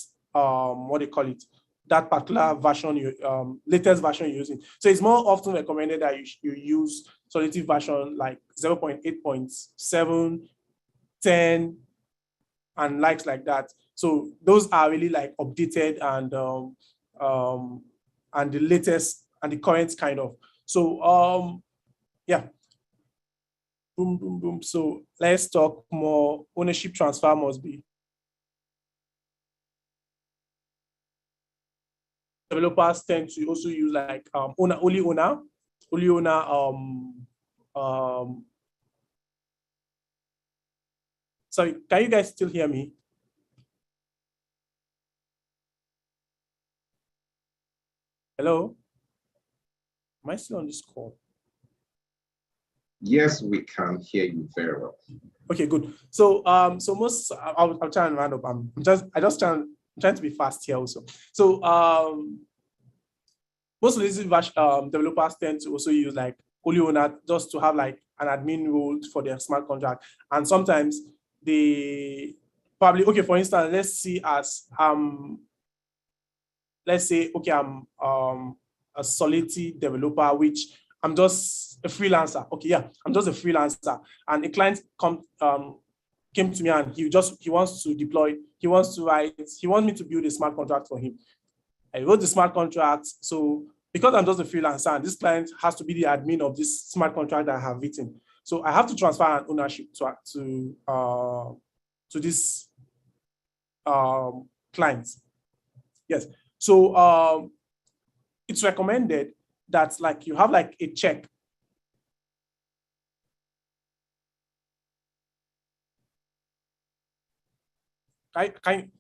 that particular version, latest version you're using. So it's more often recommended that you use Solidity version like 0.8.7, 10, and likes like that. So those are really like updated and the latest and the current kind of. So yeah. Boom, boom, boom. So let's talk more. Ownership transfer must be. Developers tend to also use like only owner. Sorry, can you guys still hear me? Hello? Am I still on this call? Yes, we can hear you very well. Okay, good. So I'll try and round up. I'm trying to be fast here also. So most of these developers tend to also use like only owner, just to have like an admin role for their smart contract. And sometimes they probably, okay, for instance, let's say, okay, I'm a Solidity developer, which I'm just a freelancer. Okay, yeah, I'm just a freelancer. And a client came to me and he wants to deploy, he wants me to build a smart contract for him. I wrote the smart contract. So because I'm just a freelancer, and this client has to be the admin of this smart contract that I have written. So I have to transfer an ownership to this client. Yes. So it's recommended that like you have like a check.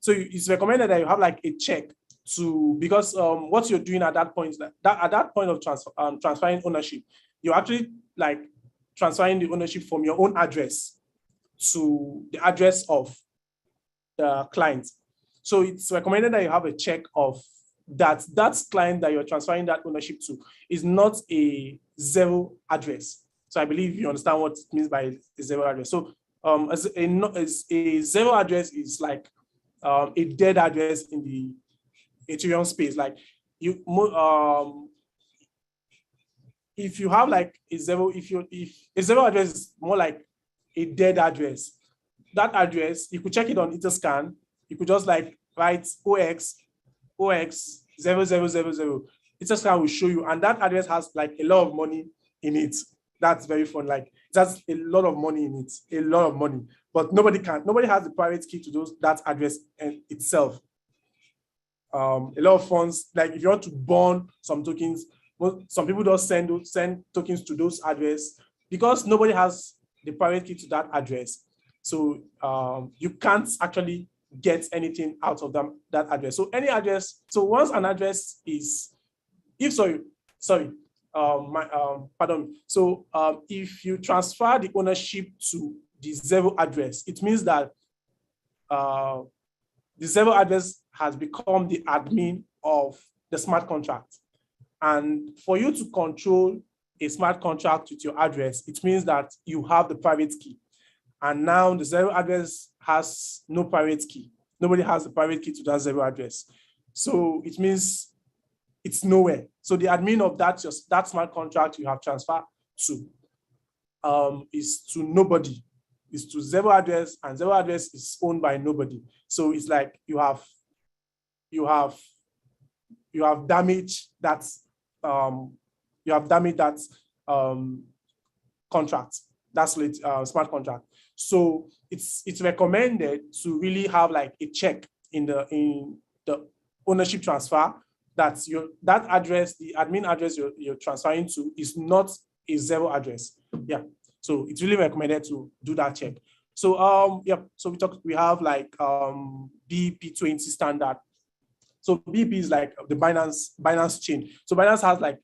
So it's recommended that you have like a check because what you're doing at that point, at that point of transferring ownership, you're actually like transferring the ownership from your own address to the address of the client. So it's recommended that you have a check of that client that you're transferring that ownership to is not a zero address. So I believe you understand what it means by a zero address. So as a zero address is like a dead address in the Ethereum space. Like if you have like a zero, if a zero address is more like a dead address, that address, you could check it on Etherscan. You could just like write OX 0000. Etherscan will show you, and that address has like a lot of money in it. That's very fun. Like it has a lot of money in it, a lot of money. But nobody has the private key to that address itself. A lot of funds, like if you want to burn some tokens, some people just send tokens to those addresses because nobody has the private key to that address. So you can't actually get anything out of that address. So any address, so once an address is, pardon me. So if you transfer the ownership to the zero address, it means that the zero address has become the admin of the smart contract. And for you to control a smart contract with your address, it means that you have the private key. And now the zero address has no private key. Nobody has the private key to that zero address. So it means it's nowhere. So the admin of that smart contract you have transferred to is to nobody. It's to zero address, and zero address is owned by nobody. So it's like you have damaged that contract. That's smart contract. So it's recommended to really have like a check in the ownership transfer that that address, the admin address you're transferring to, is not a zero address. Yeah. So it's really recommended to do that check. So so we have like BIP20 standard. So BIP is like the Binance chain. So Binance has like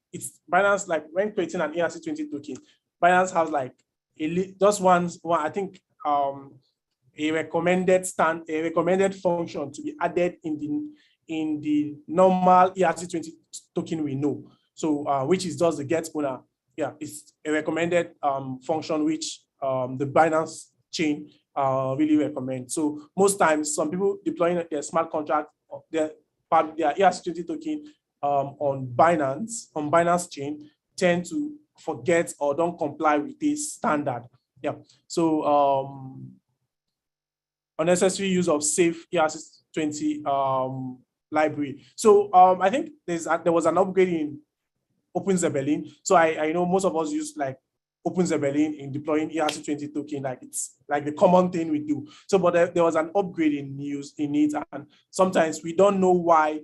Binance, like when creating an ERC20 token, Binance has like just one I think a recommended function to be added in the normal ERC20 token we know. So which is just the get owner. Yeah, it's a recommended function which the Binance chain really recommend. So most times, some people deploying their smart contract, their ERC20 token on Binance chain tend to forget or don't comply with this standard. Yeah. So unnecessary use of safe ERC20 library. So I think there was an upgrade in OpenZebelin. So I know most of us use like OpenZebelin in deploying ERC20 token, like it's like the common thing we do. So, but there was an upgrade in it, and sometimes we don't know why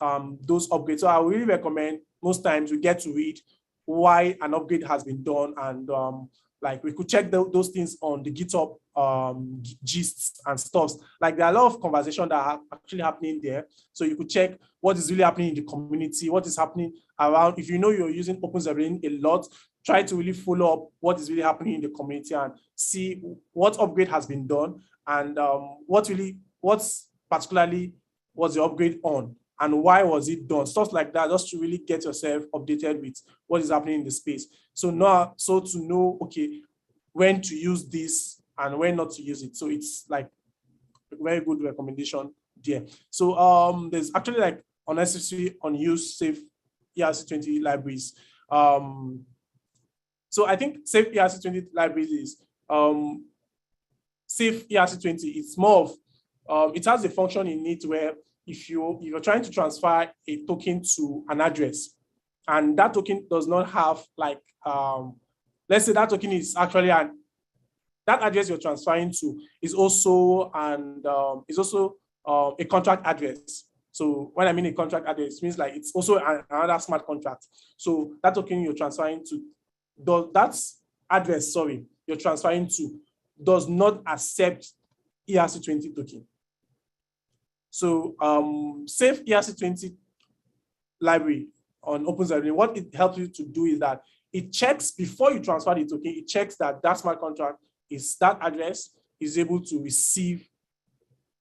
those upgrades. So I really recommend most times we get to read why an upgrade has been done, and like we could check those things on the GitHub gists and stuffs. Like there are a lot of conversation that are actually happening there. So you could check what is really happening in the community, what is happening around. If you know you're using OpenZebelin a lot, try to really follow up what is really happening in the community and see what upgrade has been done, and what's particularly was the upgrade on, and why was it done, stuff like that, just to really get yourself updated with what is happening in the space. So to know, okay, when to use this and when not to use it. So it's like a very good recommendation there. So there's actually like unnecessary unused safe ERC20 libraries. So I think safe ERC20 libraries is safe ERC20. It's more of it has a function in it where if you're trying to transfer a token to an address, and that token does not have like let's say that token is actually that address you're transferring to is also a contract address. So when I mean a contract address, it means like it's also another smart contract. So that token you're transferring to, that address, you're transferring to does not accept ERC20 token. So safe ERC20 library on OpenZebelin, what it helps you to do is that it checks before you transfer the token, it checks that smart contract is that address, is able to receive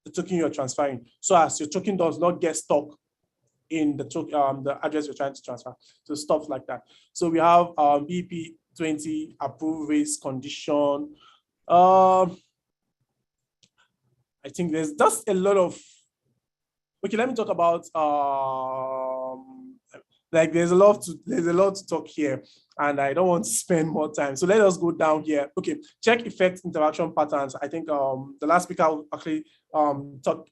the token you're transferring, so as your token does not get stuck in the the address you're trying to transfer. So stuff like that. So we have BP20 approve raise condition. I think there's just a lot of, okay, let me talk about like there's a lot to talk here, and I don't want to spend more time. So let us go down here. Okay, check effect interaction patterns. I think the last speaker actually spoke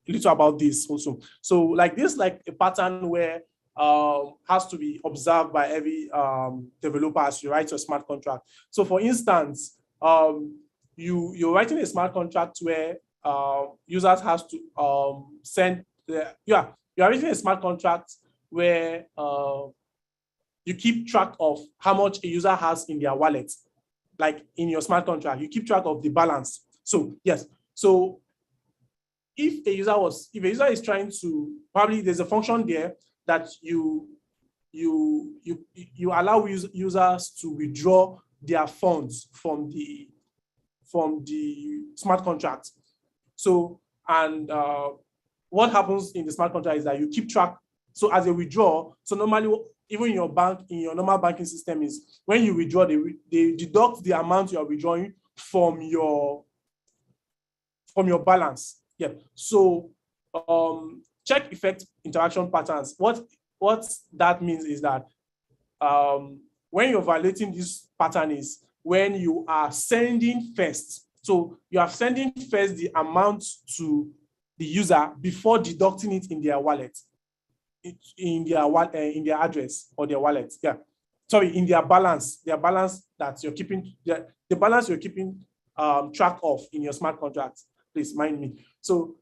a little about this also. So like this, like a pattern where has to be observed by every developer as you write your smart contract. So for instance, you're writing a smart contract where users has to send you are writing a smart contract where you keep track of how much a user has in their wallet. Like in your smart contract, you keep track of the balance. So yes, so if a user is trying to, probably there's a function there that you allow users to withdraw their funds from the smart contract. So, and what happens in the smart contract is that you keep track. So as a withdrawal, so normally, even in your bank, in your normal banking system, is when you withdraw, they deduct the amount you are withdrawing from your balance. Yeah. So check effect interaction patterns. What that means is that when you're violating this pattern is when you are sending first. So you are sending first the amount to the user before deducting it in their wallet, in their address or their wallet. Yeah, sorry, in their balance that you're keeping, the balance you're keeping track of in your smart contract. Please mind me. So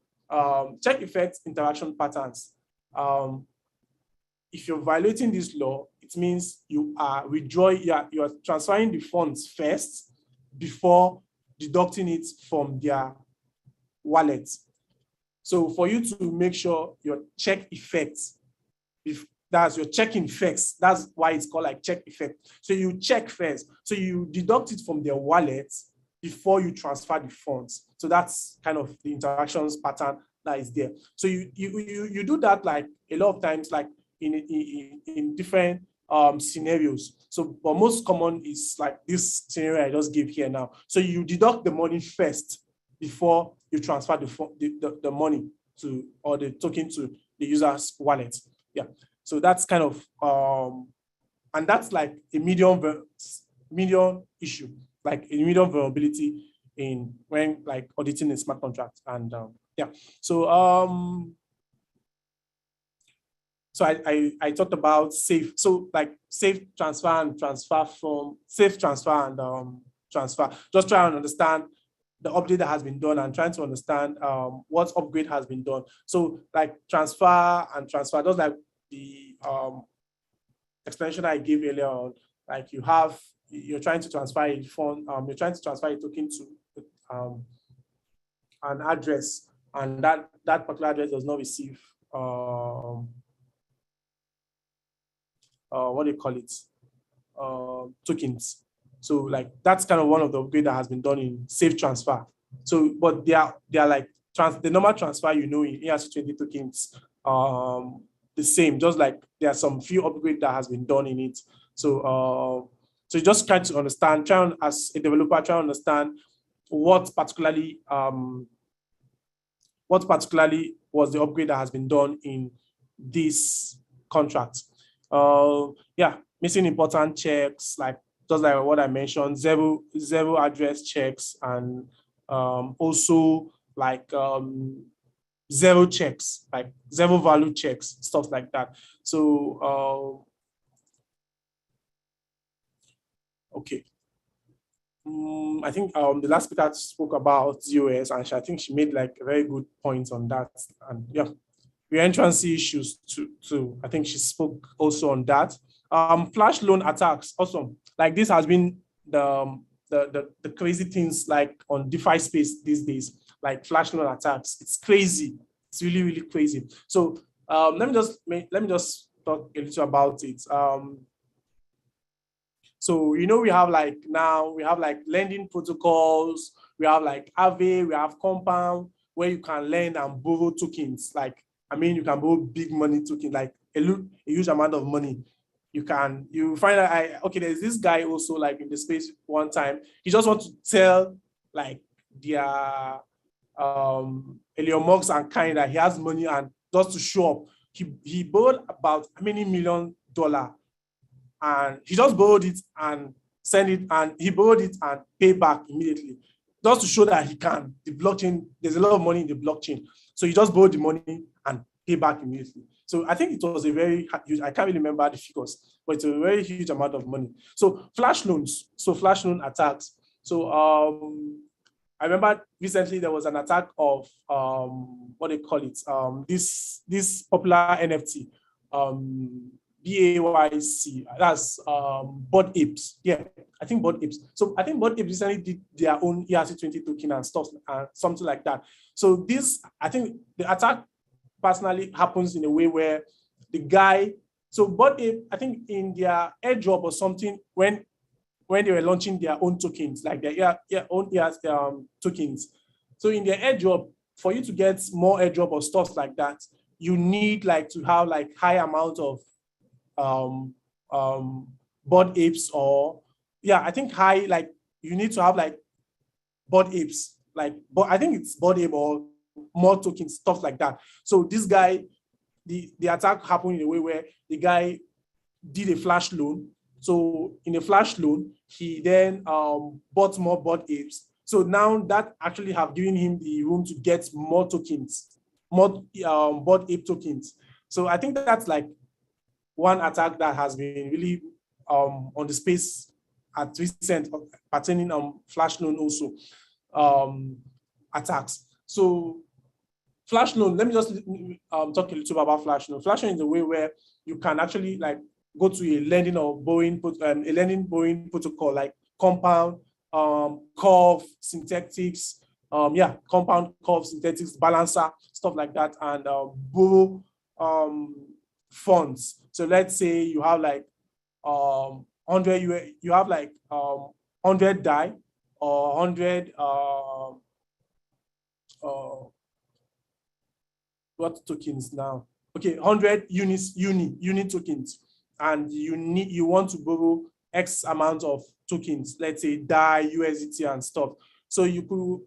check effect interaction patterns. If you're violating this law, it means you are transferring the funds first before deducting it from their wallet. So for you to make sure your check effects, if that's your checking effects, that's why it's called like check effect. So you check first. So you deduct it from their wallet before you transfer the funds. So that's kind of the interactions pattern that is there. So you do that like a lot of times, like in different scenarios. So, but most common is like this scenario I just gave here now. So you deduct the money first before you transfer the money to, or the token to the user's wallet. Yeah. So that's kind of and that's like a medium issue, like a medium vulnerability in when like auditing a smart contract. And yeah. So so I talked about safe, so like safe transfer and transfer, just try and understand the update that has been done and trying to understand what upgrade has been done. So like transfer, just like the explanation I gave earlier on, like you're trying to transfer a fund, you're trying to transfer a token to an address, and that particular address does not receive what do you call it, tokens. So like that's kind of one of the upgrades that has been done in safe transfer. So, but they are like the normal transfer, in ERC20 tokens, the same, just like there are some few upgrades that has been done in it. So so you just try to understand, as a developer, try to understand what particularly was the upgrade that has been done in this contract. Yeah, missing important checks, like just like what I mentioned, zero address checks, and also like zero checks, like zero value checks, stuff like that. So okay. I think the last speaker spoke about ZOS, and I think she made like a very good point on that. And yeah, reentrancy issues too. I think she spoke also on that. Flash loan attacks, awesome. Like this has been the crazy things like on DeFi space these days, like flash loan attacks. It's crazy. It's really, really crazy. So let me just talk a little about it. So, we have like now, we have like lending protocols, we have like Aave, we have Compound, where you can lend and borrow tokens. Like, you can borrow big money token, like a huge amount of money. You find out, okay, there's this guy also like in the space one time, he just want to tell like their Elon Musk and kind that he has money, and just to show up, he borrowed about how many $1 million, and he just borrowed it and send it, and he borrowed it and pay back immediately, just to show that the blockchain, there's a lot of money in the blockchain. So he just borrowed the money and pay back immediately. So I think it was a very huge, I can't really remember the figures, but it's a very huge amount of money. So flash loan attacks. So I remember recently there was an attack of what they call it, this popular NFT, BAYC, that's Bored Apes. Yeah, I think Bored Apes. So I think Bored Apes recently did their own ERC20 token and stuff, something like that. So I think the attack personally happens in a way where the guy, so Bored Ape, I think in their airdrop or something, when they were launching their own tokens, like their own tokens. So in their airdrop, for you to get more airdrop or stuff like that, you need like to have like high amount of Bored Apes, or I think high, like you need to have like Bored Apes, like, but I think it's Bored Ape or more tokens, stuff like that. So this guy, the attack happened in a way where the guy did a flash loan. So in a flash loan, he then bought more Bored Apes. So now that actually have given him the room to get more tokens, more Bored Ape tokens. So I think that's like one attack that has been really on the space at recent, pertaining flash loan also attacks. So flash loan, let me just talk a little bit about flash loan. Flash loan is a way where you can actually like go to a lending or borrowing protocol like Compound, Curve, Synthetics, Compound, Curve, Synthetics, Balancer, stuff like that, and borrow funds. So let's say you have like 100, you have like 100 DAI or 100 what tokens now? Okay, 100 uni tokens, and you want to borrow X amount of tokens, let's say DAI, USDT, and stuff. So you could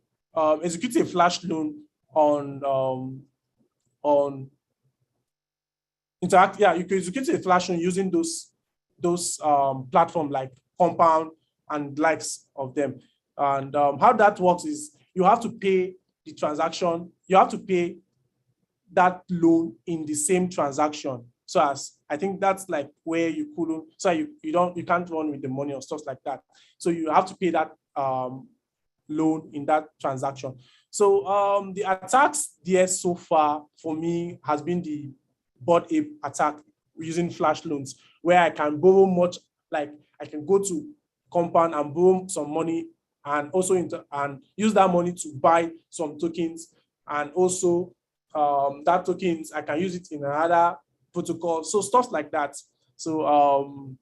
execute a flash loan on Interact. Yeah, you could execute a flash loan using those platforms like Compound and likes of them. And how that works is you have to pay the transaction. You have to pay that loan in the same transaction. So as I think that's like where you couldn't, so you can't run with the money or stuff like that. So you have to pay that loan in that transaction. So the attacks there so far for me has been the Bored Ape attack using flash loans, where I can borrow much, like I can go to Compound and borrow some money, and also and use that money to buy some tokens, and also that tokens I can use it in another protocol, so stuff like that. So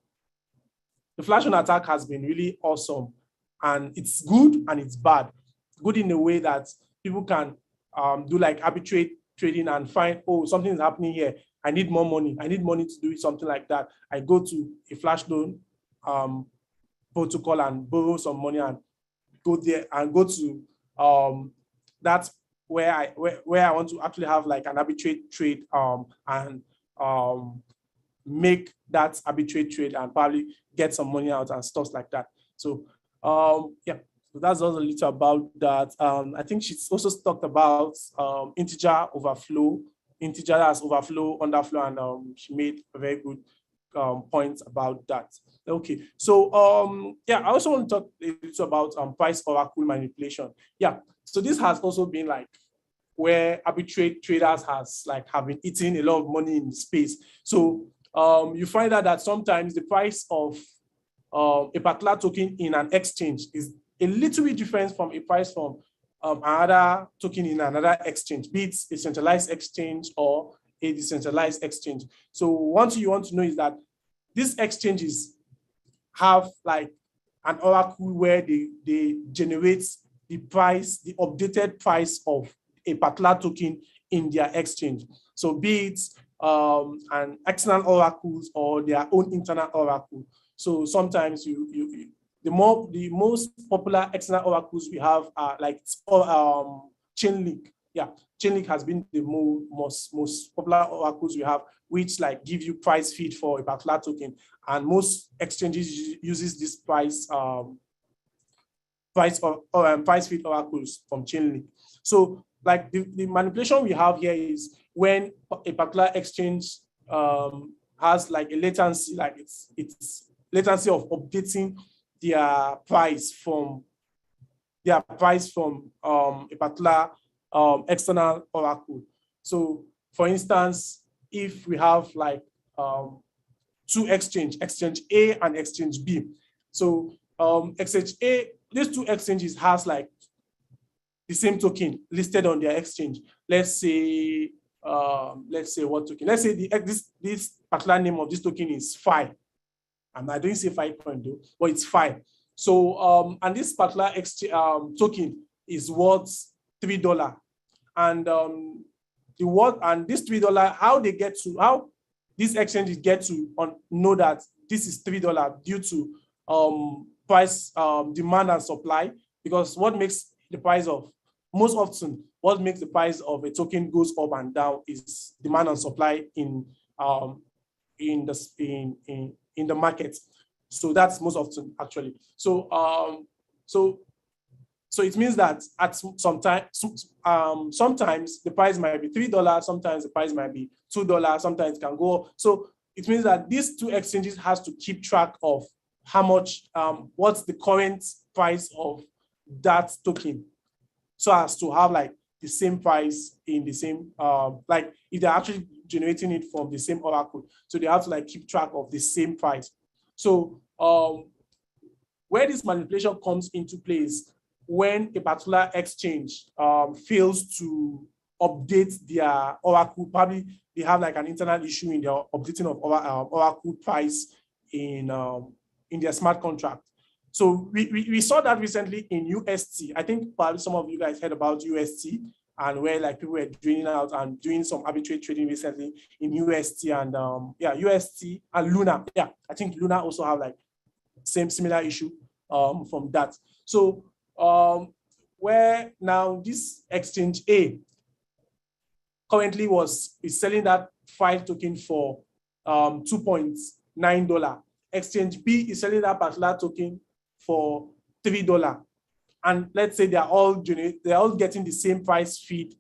the flash loan attack has been really awesome, and it's good and it's bad. Good in a way that people can do like arbitrate trading and find, oh, something is happening here, I need more money, I need money to do something like that. I go to a flash loan protocol and borrow some money and go there and go to that's where I want to actually have like an arbitrate trade and make that arbitrate trade and probably get some money out and stuff like that. So yeah, so that's also a little about that. I think she's also talked about integer overflow, integer as overflow, underflow, and she made a very good points about that. Okay, so yeah, I also want to talk a little about price oracle manipulation. Yeah, so this has also been like where arbitrate traders have been eating a lot of money in the space. So you find out that sometimes the price of a particular token in an exchange is a little bit different from a price from another token in another exchange, be it a centralized exchange or a decentralized exchange. So one thing you want to know is that these exchanges have like an oracle where they generate the price, the updated price of a particular token in their exchange. So be it an external oracles or their own internal oracle. So sometimes the most popular external oracles we have are like Chainlink. Yeah, Chainlink has been the most popular oracles we have, which like give you price feed for a particular token, and most exchanges uses this price feed oracles from Chainlink. So like the manipulation we have here is when a particular exchange has like a latency, like it's latency of updating their price from a particular external oracle. So for instance, if we have like two exchange A and exchange B. So exchange A, these two exchanges has like the same token listed on their exchange. Let's say what token? Let's say this particular name of this token is Phi. And I didn't say Filecoin though, but it's Phi. So and this particular token is worth $3. And this $3, how these exchanges get to know that this is $3 due to price demand and supply, because what makes the price of what makes the price of a token goes up and down is demand and supply in the market. So that's most often actually. So so it means that at sometimes the price might be $3, sometimes the price might be $2, sometimes it can go up. So it means that these two exchanges has to keep track of how much, what's the current price of that token, so as to have like the same price in the same, like if they're actually generating it from the same oracle, so they have to like keep track of the same price. So where this manipulation comes into place, when a particular exchange fails to update their oracle, probably they have like an internal issue in their updating of oracle price in their smart contract. So we saw that recently in UST. I think probably some of you guys heard about UST, and where like people were draining out and doing some arbitrary trading recently in UST and UST and Luna. Yeah, I think Luna also have like similar issue from that. So where now this exchange A currently is selling that Phi token for $2.9. Exchange B is selling that particular token for $3. And let's say they're all getting the same price feed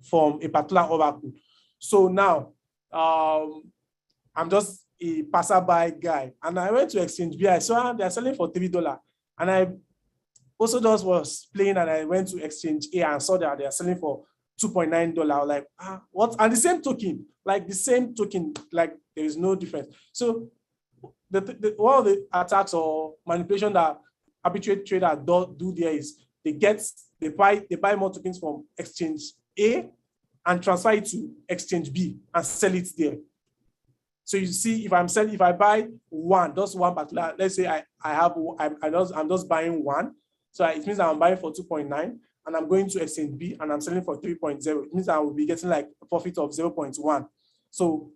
from a particular oracle. So now I'm just a passerby guy, and I went to exchange B. I saw they're selling for $3, and I also just was playing, and I went to exchange A and saw that they're selling for $2.9. Like, what? And the same token, like there is no difference. So one of the attacks or manipulation that arbitrary traders do there is they buy more tokens from exchange A and transfer it to exchange B and sell it there. So you see, if I buy just one particular, let's say I'm just buying one. So it means I'm buying for 2.9 and I'm going to exchange B and I'm selling for 3.0. It means I will be getting like a profit of 0.1. So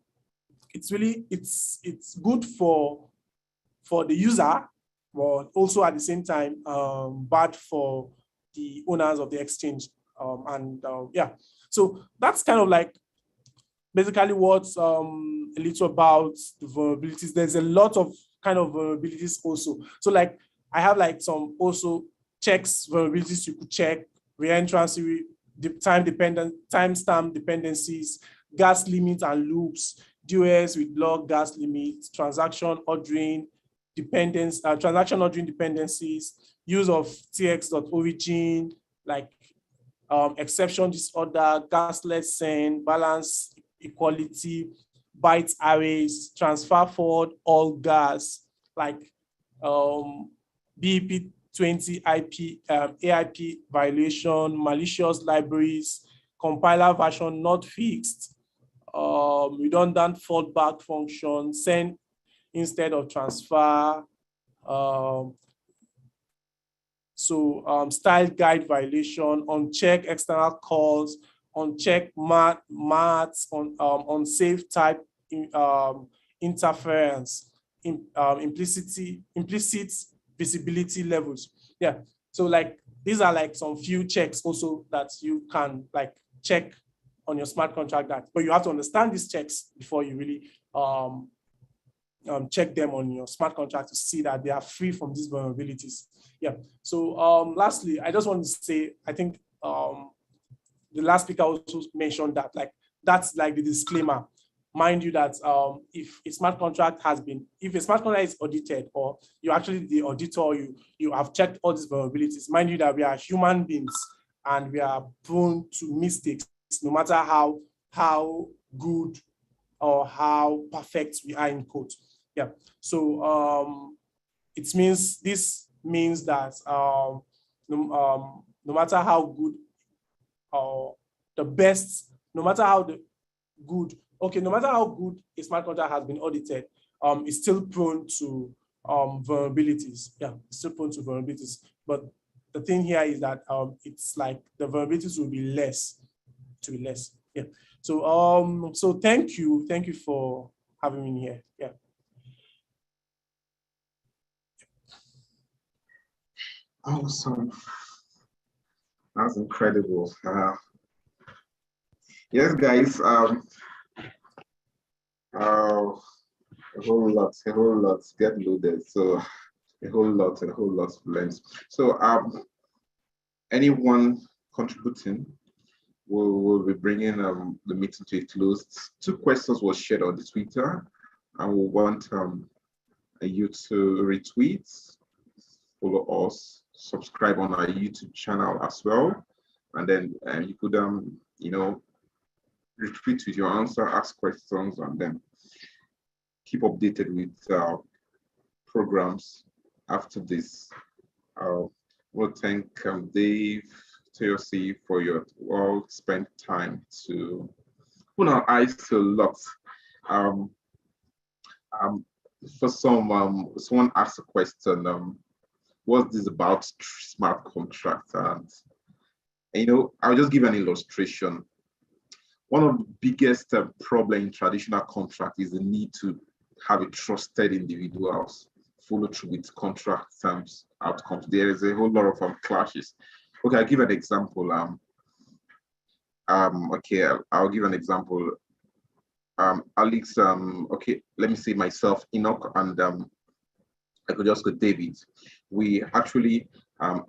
it's really, it's good for the user, but also at the same time, bad for the owners of the exchange. Yeah, so that's kind of like basically what's a little about the vulnerabilities. There's a lot of kind of vulnerabilities also. So like I have like some also checks vulnerabilities you could check: reentrance, timestamp dependencies, gas limits and loops, DOS with log gas limits, transaction ordering dependencies, use of tx.origin, like exception disorder, gasless send, balance equality, byte arrays, transfer forward all gas, like BEP20 AIP violation, malicious libraries, compiler version not fixed, redundant fallback function, send instead of transfer, Style guide violation, uncheck external calls, uncheck maths, unsafe type interference, implicit visibility levels. Yeah. So like these are like some few checks also that you can like check on your smart contract but you have to understand these checks before you really check them on your smart contract to see that they are free from these vulnerabilities. Yeah. So lastly, I just want to say, I think the last speaker also mentioned that that's like the disclaimer. Mind you that if a smart contract is audited, or you're actually the auditor, you have checked all these vulnerabilities. Mind you that we are human beings and we are prone to mistakes, no matter how good or how perfect we are in code. Yeah. So this means that no matter how good or the best, no matter how good a smart contract has been audited, it's still prone to vulnerabilities. Yeah, it's still prone to vulnerabilities. But the thing here is that it's like the vulnerabilities will be less. Yeah. So thank you for having me here. Yeah. Awesome. That's incredible. Yes, guys. A whole lot get loaded. So a whole lot learned. So anyone contributing will be bringing the meeting to a close. 2 questions was shared on the Twitter, and we want you to retweet, follow us, subscribe on our YouTube channel as well, and then you could retweet with your answer, ask questions, and then keep updated with programs after this. We'll thank Dave, Teosi, for your well-spent time to put our eyes to a lot. For someone asked a question, what's this about smart contract? And I'll just give an illustration. One of the biggest problem in traditional contract is the need to have a trusted individuals follow through with contract terms outcomes. There is a whole lot of clashes. Okay, I'll give an example. I'll give an example. Alex, okay, let me say myself, Enoch, and I could just go David. We actually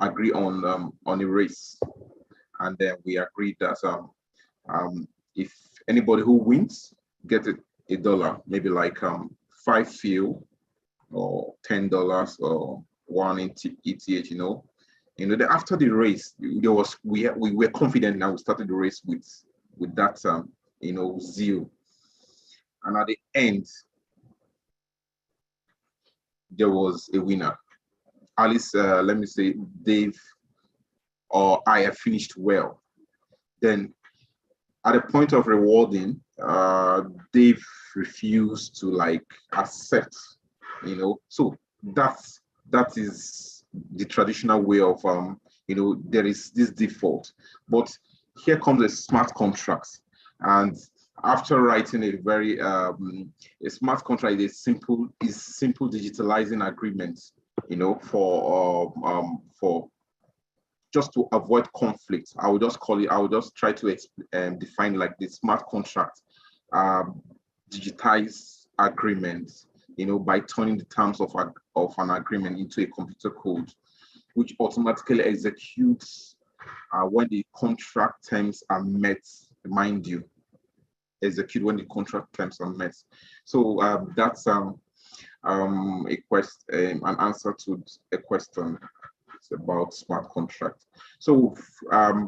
agree on a race, and then we agreed that if anybody who wins gets $1, maybe like 5 fuel or $10 or 1 ETH, then after the race, we were confident now. We started the race with that zeal, and at the end there was a winner. Alice, let me say Dave or I have finished well. Then at the point of rewarding, Dave refused to accept, So that is the traditional way of there is this default. But here comes a smart contract, and after writing a very a smart contract is simple digitalizing agreement, for just to avoid conflict. I will just try to define like the smart contract, digitize agreement, by turning the terms of an agreement into a computer code, which automatically executes when the contract terms are met, mind you, execute when the contract terms are met. So that's an answer to a question about smart contract. So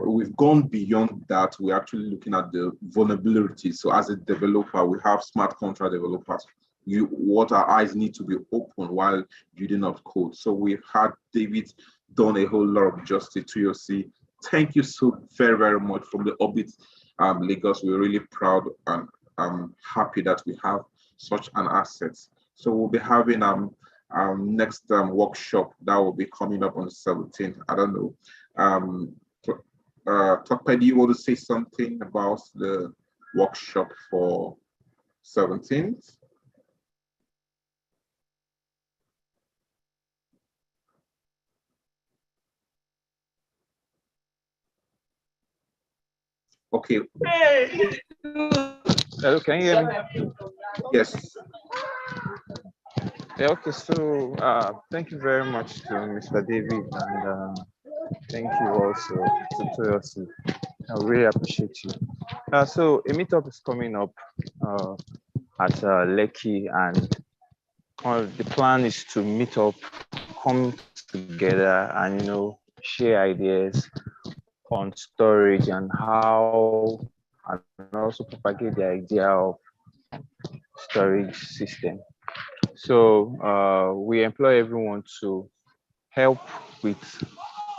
we've gone beyond that. We're actually looking at the vulnerabilities. So as a developer, we have smart contract developers. What our eyes need to be open while building up code. So we've had David done a whole lot of justice to your C. Thank you so very, very much from the Orbit Lagos. We're really proud and happy that we have such an asset. So we'll be having next workshop that will be coming up on the 17th. I don't know. Tokpe, do you want to say something about the workshop for 17th? Okay. Hello, can you hear me? Yes. Yeah, okay, so thank you very much to Mr. David, and thank you also to Toyosi. I really appreciate you. So a meetup is coming up at Lekki, and the plan is to meet up, come together, and share ideas on storage and how, and also propagate the idea of storage system. So we employ everyone to help with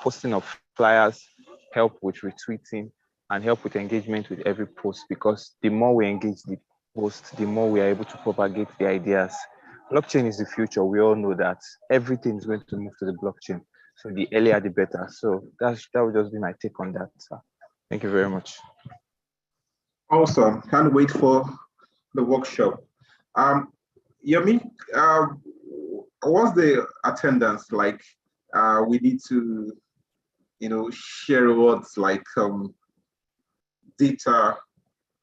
posting of flyers, help with retweeting, and help with engagement with every post, because the more we engage the post, the more we are able to propagate the ideas. Blockchain is the future. We all know that everything is going to move to the blockchain. So the earlier, the better. So that would just be my take on that. Thank you very much. Awesome. Can't wait for the workshop. Yemi, what's the attendance like? We need to, share words like data,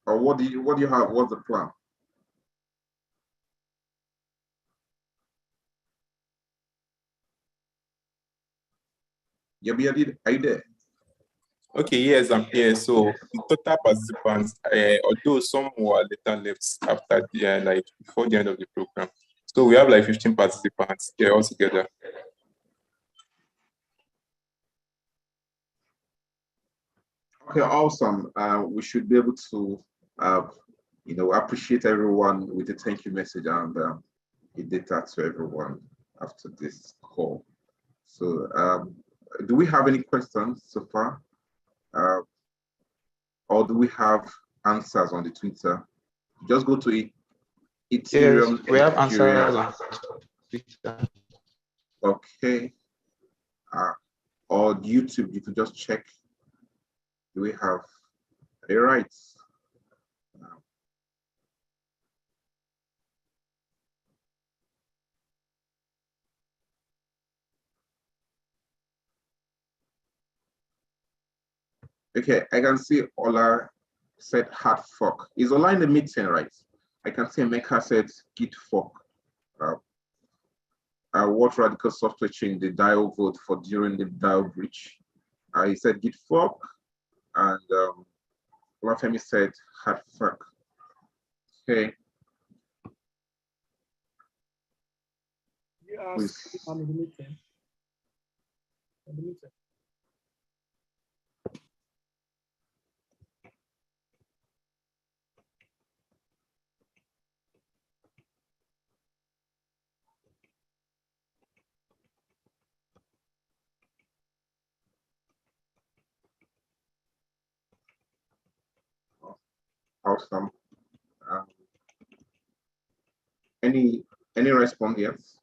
or what do you have? What's the plan? Yemi, are you there? Okay, yes, I'm here. So the total participants, although some were later left after the like before the end of the program. So we have like 15 participants here all together. Okay, awesome. We should be able to, appreciate everyone with a thank you message and the data to everyone after this call. So, do we have any questions so far? Or do we have answers on the Twitter? Just go to it. Ethereum. Yes, we have answers on Twitter. Okay. Or YouTube, you can just check. Do we have a right? Okay, I can see Ola said hard fork. Is Ola in the meeting, right? I can see Mecca said git fork. What radical software change the DIO vote for during the DIO breach? He said git fork, and Olafemi said hard fork. Okay. Yes, I'm in the meeting. Awesome. Any response? Yes.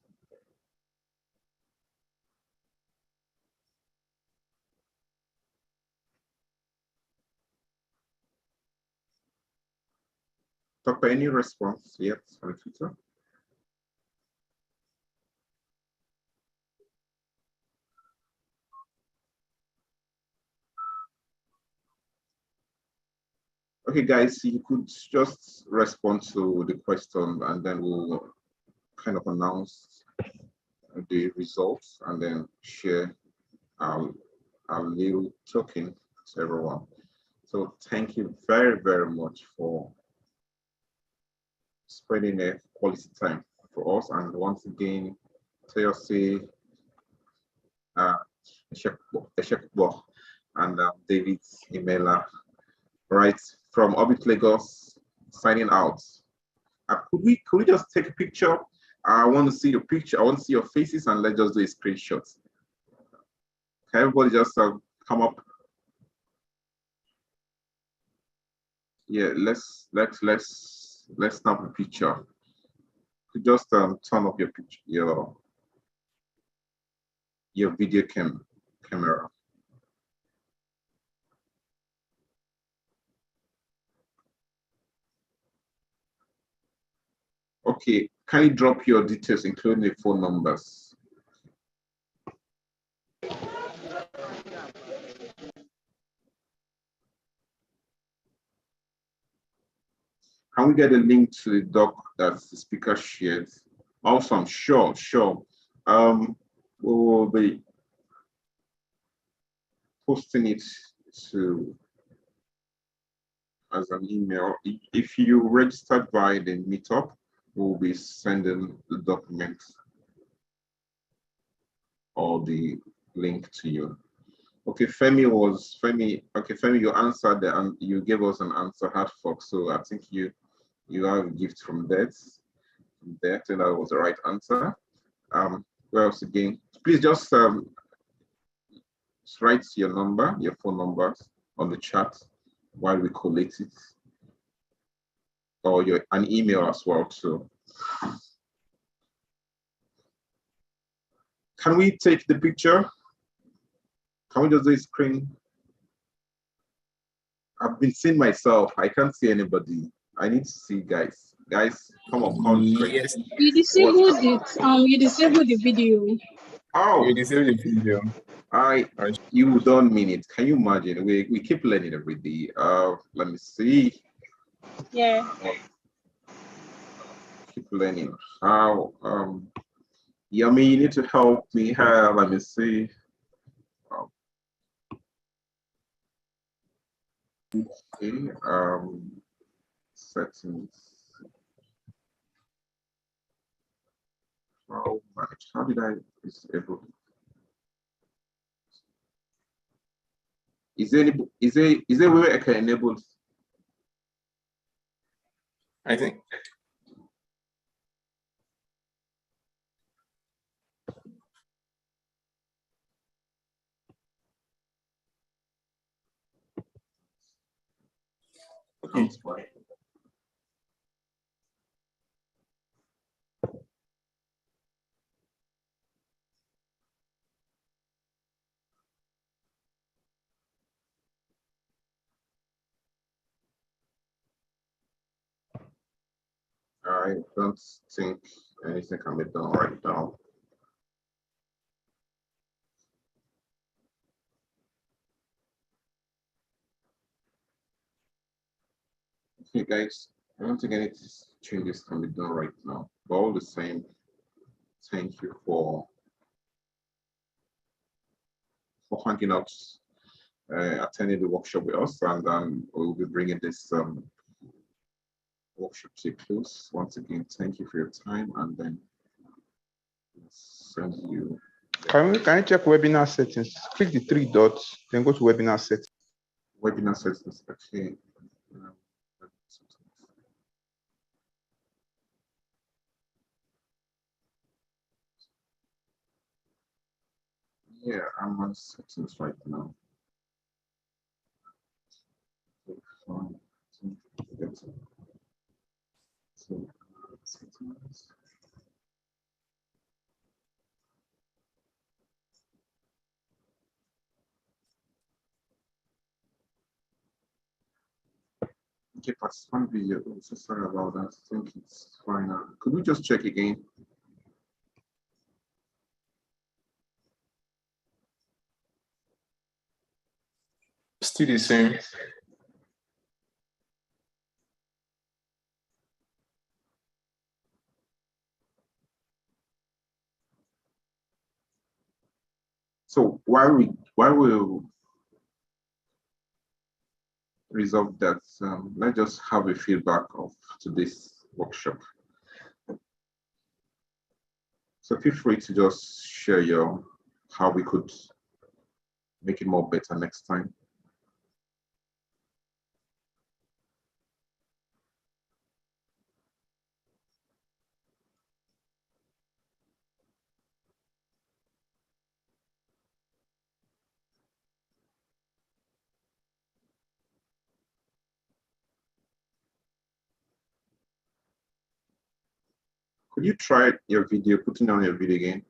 Dr. Any response yet on Twitter? Okay, guys, you could just respond to the question and then we'll kind of announce the results and then share our little token to everyone. So thank you very, very much for spending a quality time for us. And once again, Toyosi, Eshekbo, and David Imela, right from Orbit Lagos, signing out. Could we just take a picture? I want to see your picture. I want to see your faces, and let's just do a screenshot. Can everybody just come up? Yeah, let's snap a picture. You just turn up your picture, your your video camera. Okay, can you drop your details, including the phone numbers? Can we get a link to the doc that the speaker shared? Awesome, sure. We will be posting it to as an email. If you registered via the meetup, we'll be sending the document or the link to you. Okay, Femi, you answered and you gave us an answer, hard fork. So I think you have a gift from that. So that was the right answer. Where else again? Please just write your number, your phone numbers on the chat while we collate it, or an email as well. So, can we take the picture? Can we just do a screen? I've been seeing myself. I can't see anybody. I need to see guys. Guys, come on. Yes. You disabled it. You disabled the video. Oh, You disabled the video. You don't mean it. Can you imagine? We keep learning every day. Let me see. Yeah. Keep learning. How? Yummy, you need to help me. Let me see. Okay. Settings. How did I disable? Is there a way I can enable? I think. Okay. I don't think anything can be done right now. Okay, guys, I don't think any changes can be done right now. But all the same, thank you for hanging out, attending the workshop with us, and we'll be bringing this workshop to a close. Once again, thank you for your time, and then send you. Can you check webinar settings? Click the 3 dots, then go to webinar settings. Webinar settings, okay. Yeah, I'm on settings right now. Settings. Okay, participant video. I'm so sorry about that. I think it's fine now. Could we just check again? Still the same. So while we resolve that, let's just have a feedback of today's workshop. So feel free to just share how we could make it more better next time. Could you try your video, putting on your video again?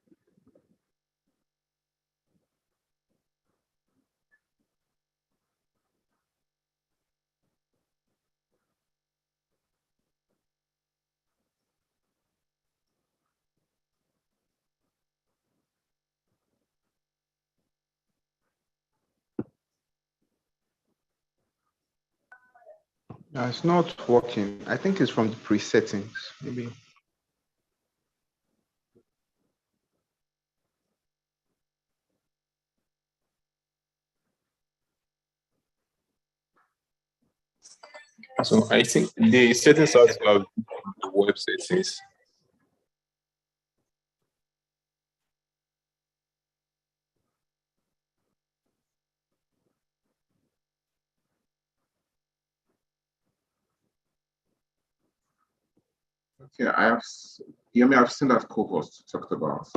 It's not working. I think it's from the presettings, maybe. So I think the settings have to have the web settings. Okay, I've seen that cohort talked about.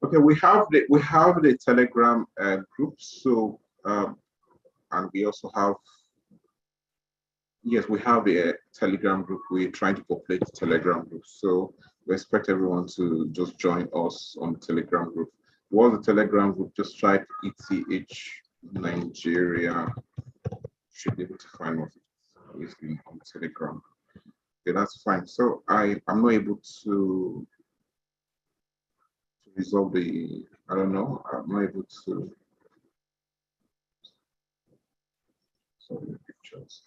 Okay, we have the Telegram group. So and we also have, yes, we have a Telegram group. We're trying to populate the Telegram group. So we expect everyone to just join us on the Telegram group. What's the Telegram group? Just type ETH Nigeria. Should be able to find what it is on Telegram. Okay, that's fine. So I'm not able to resolve the, I don't know, I'm not able to solve the pictures.